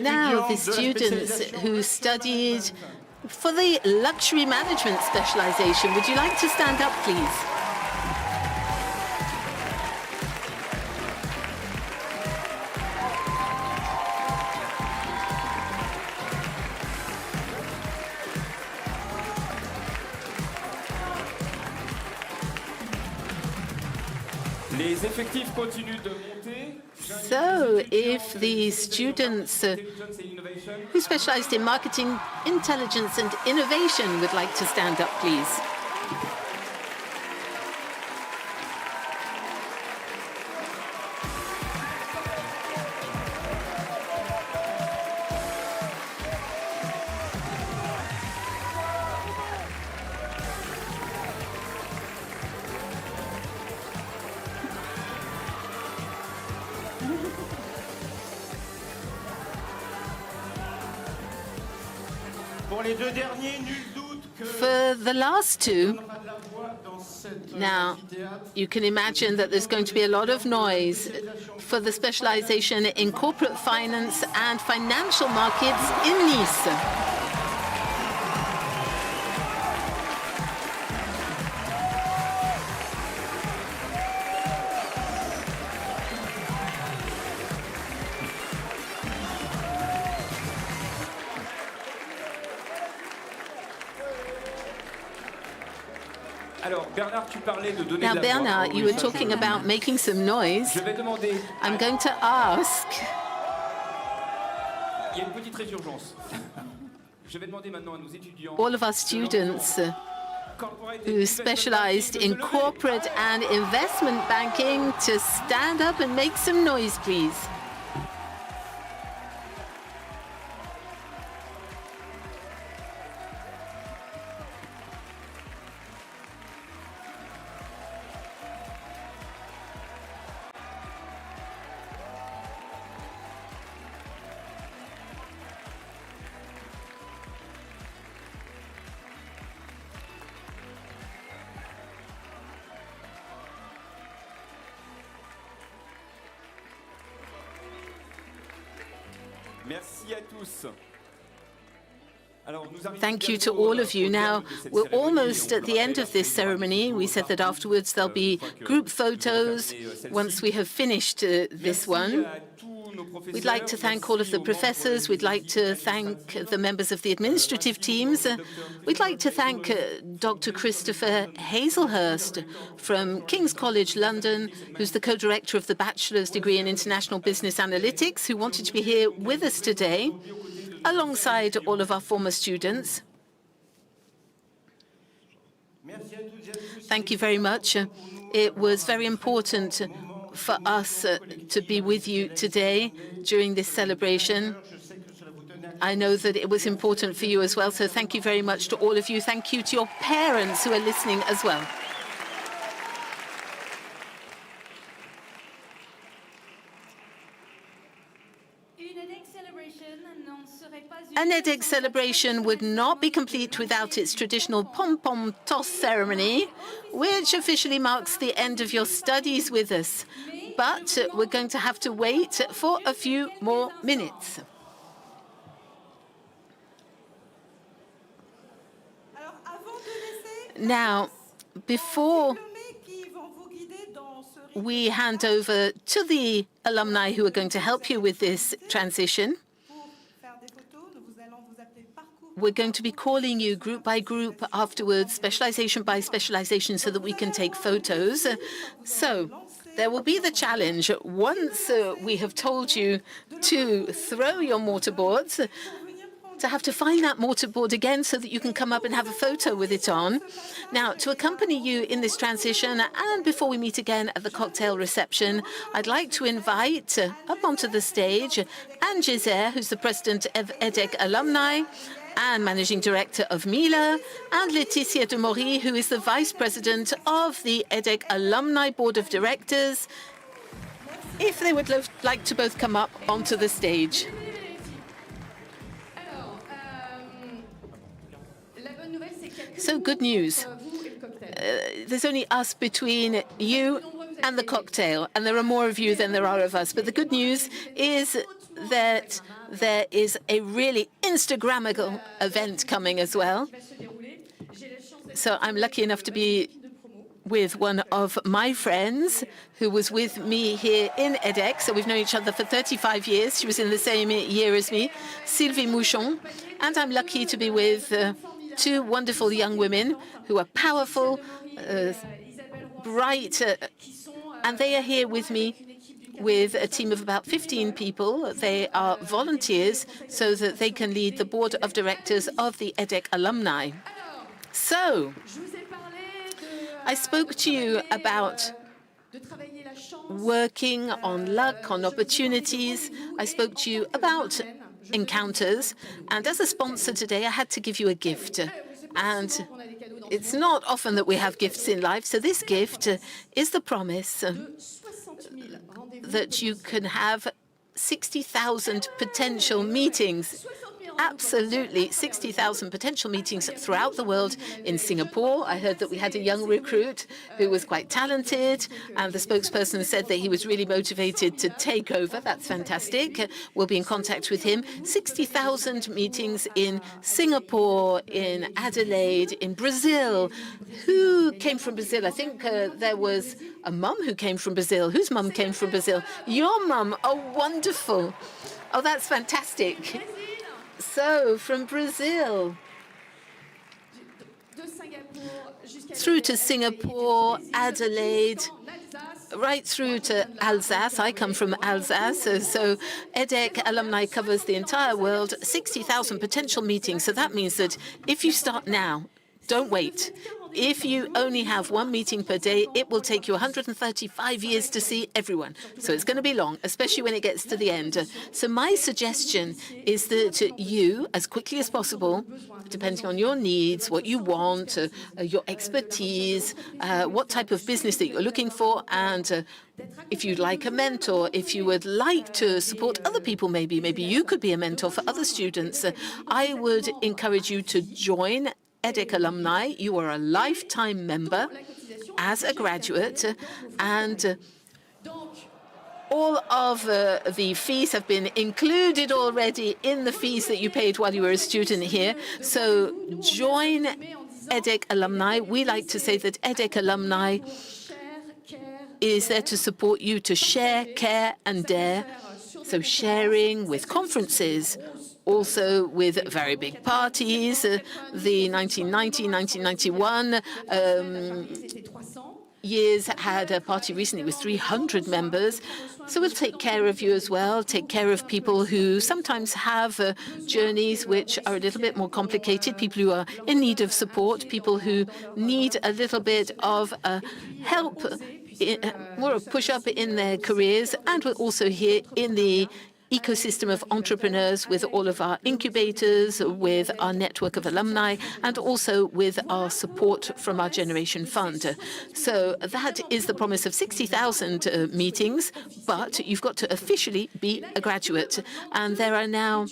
Now, the students who studied for the luxury management specialization, would you like to stand up, please? Les effectifs continuent de monter. So, if the students who specialized in marketing, intelligence and innovation would like to stand up, please. For the last two, now you can imagine that there's going to be a lot of noise for the specialization in corporate finance and financial markets in Nice. Now, Bernard, you were talking about making some noise. I'm going to ask. Il y a une petite résurgence. Je vais demander maintenant à nos étudiants. All of our students who specialized in corporate and investment banking, to stand up and make some noise, please. Merci à tous. Thank you to all of you. Now, we're almost at the end of this ceremony. We said that afterwards there'll be group photos once we have finished this one. We'd like to thank all of the professors. We'd like to thank the members of the administrative teams. We'd like to thank Dr. Christopher Hazelhurst from King's College London, who's the co-director of the Bachelor's degree in International Business Analytics, who wanted to be here with us today, alongside all of our former students. Thank you very much. It was very important for us to be with you today during this celebration. I know that it was important for you as well, so thank you very much to all of you. Thank you to your parents who are listening as well. An EDHEC celebration would not be complete without its traditional pom-pom toss ceremony, which officially marks the end of your studies with us. But we're going to have to wait for a few more minutes. Now, before we hand over to the alumni who are going to help you with this transition, we're going to be calling you group by group afterwards, specialization by specialization, so that we can take photos. So there will be the challenge. Once we have told you to throw your mortarboards, to have to find that mortarboard again so that you can come up and have a photo with it on. Now, to accompany you in this transition, and before we meet again at the cocktail reception, I'd like to invite up onto the stage Anne Gizer, who's the president of EDHEC Alumni and managing director of Mila, and Laetitia de Maury, who is the vice president of the EDHEC Alumni Board of Directors, if they would like to both come up onto the stage. So good news. There's only us between you and the cocktail, and there are more of you than there are of us. But the good news is that there is a really Instagrammable event coming as well. So I'm lucky enough to be with one of my friends who was with me here in EDHEC. So we've known each other for 35 years. She was in the same year as me, Sylvie Mouchon. And I'm lucky to be with two wonderful young women who are powerful, bright, and they are here with me with a team of about 15 people. They are volunteers so that they can lead the board of directors of the EDHEC alumni. So, I spoke to you about working on luck, on opportunities. I spoke to you about encounters. And as a sponsor today, I had to give you a gift. And it's not often that we have gifts in life. So this gift is the promise that you can have 60,000 potential meetings. Absolutely, 60,000 potential meetings throughout the world. In Singapore, I heard that we had a young recruit who was quite talented, and the spokesperson said that he was really motivated to take over. That's fantastic. We'll be in contact with him. 60,000 meetings in Singapore, in Adelaide, in Brazil. Who came from Brazil? I think there was a mum who came from Brazil. Whose mum came from Brazil? Your mum. Oh, wonderful. Oh, that's fantastic. So, from Brazil through to Singapore, Adelaide, right through to Alsace. I come from Alsace, so EDHEC alumni covers the entire world, 60,000 potential meetings. So that means that if you start now, Don't wait. If you only have one meeting per day, it will take you 135 years to see everyone. So it's going to be long, especially when it gets to the end. So my suggestion is that you, as quickly as possible, depending on your needs, what you want, your expertise, what type of business that you're looking for, and if you'd like a mentor, if you would like to support other people, maybe you could be a mentor for other students, I would encourage you to join EDHEC Alumni. You are a lifetime member as a graduate, and all of the fees have been included already in the fees that you paid while you were a student here. So join EDHEC Alumni. We like to say that EDHEC Alumni is there to support you to share, care, and dare. So sharing with conferences, also with very big parties. The 1990, 1991 years had a party recently with 300 members. So we'll take care of you as well, take care of people who sometimes have journeys which are a little bit more complicated, people who are in need of support, people who need a little bit of help, more of push-up in their careers. And we're also here in the ecosystem of entrepreneurs with all of our incubators, with our network of alumni, and also with our support from our Generation Fund. So that is the promise of 60,000 meetings, but you've got to officially be a graduate. And there are now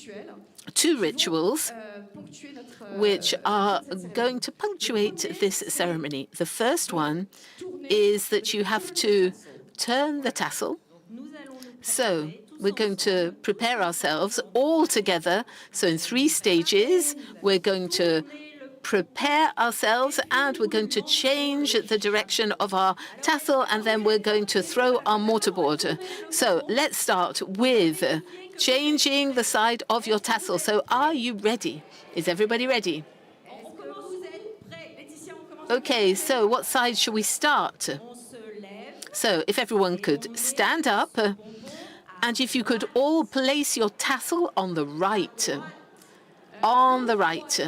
2 rituals which are going to punctuate this ceremony. The first one is that you have to turn the tassel. So we're going to prepare ourselves all together. So in 3 stages, we're going to prepare ourselves and we're going to change the direction of our tassel, and then we're going to throw our mortarboard. So let's start with changing the side of your tassel. So are you ready? Is everybody ready? Okay, so what side should we start? So if everyone could stand up, and if you could all place your tassel on the right. On the right.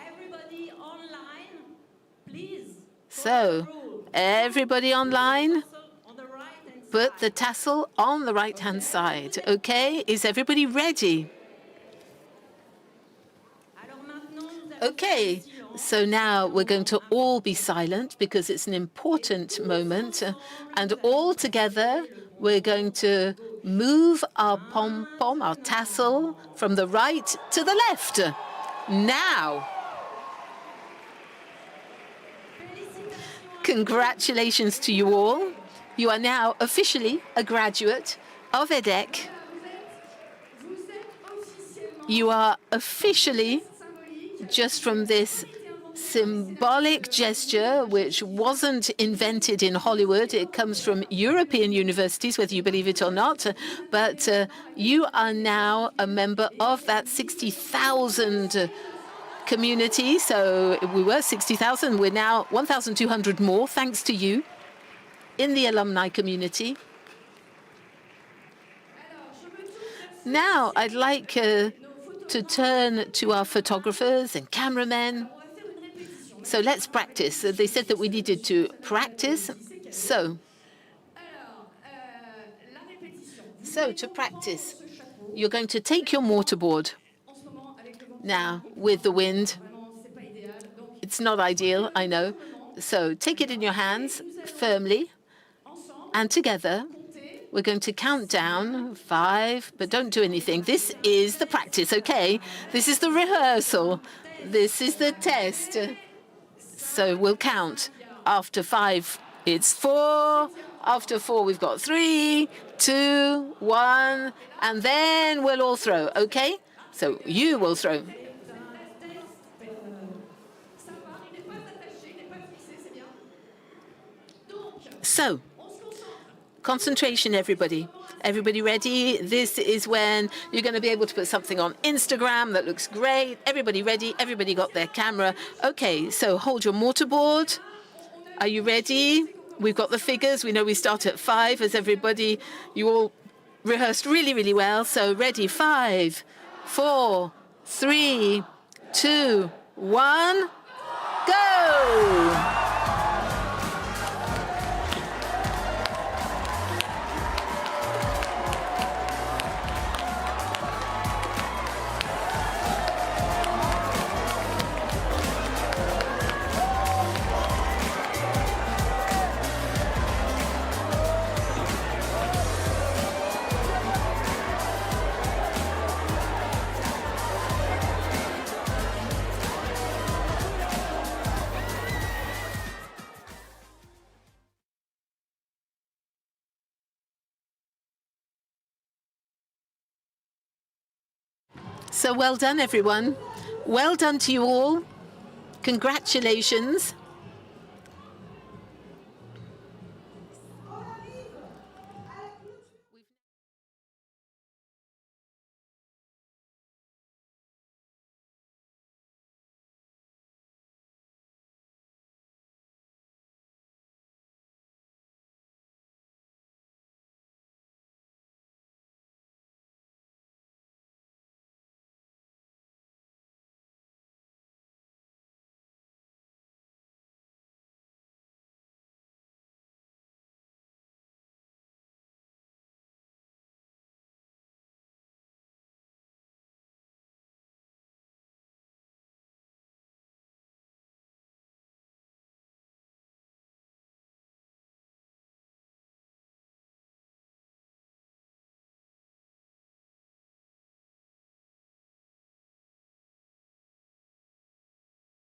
Everybody online, please. So, everybody online, put the tassel on the right-hand side. Okay, is everybody ready? Okay, so now we're going to all be silent because it's an important moment. And all together, we're going to move our pom-pom, our tassel, from the right to the left. Now. Congratulations to you all. You are now officially a graduate of EDHEC. You are officially, just from this symbolic gesture, which wasn't invented in Hollywood. It comes from European universities, whether you believe it or not. But you are now a member of that 60,000 community. So we were 60,000. We're now 1,200 more, thanks to you, in the alumni community. Now, I'd like to turn to our photographers and cameramen. So let's practice. They said that we needed to practice. So to practice, you're going to take your mortarboard. Now, with the wind, it's not ideal, I know. So take it in your hands firmly, and together, we're going to count down 5, but don't do anything. This is the practice, okay? This is the rehearsal. This is the test. So we'll count. After 5, it's 4. After 4, we've got 3, 2, 1, and then we'll all throw, okay? So you will throw. So, concentration, everybody. Everybody ready? This is when you're going to be able to put something on Instagram that looks great. Everybody ready? Everybody got their camera. Okay, so hold your mortarboard. Are you ready? We've got the figures. We know we start at 5. As everybody, you all rehearsed really, really well. So ready? 5, 4, 3, 2, 1. So well done, everyone. Well done to you all. Congratulations.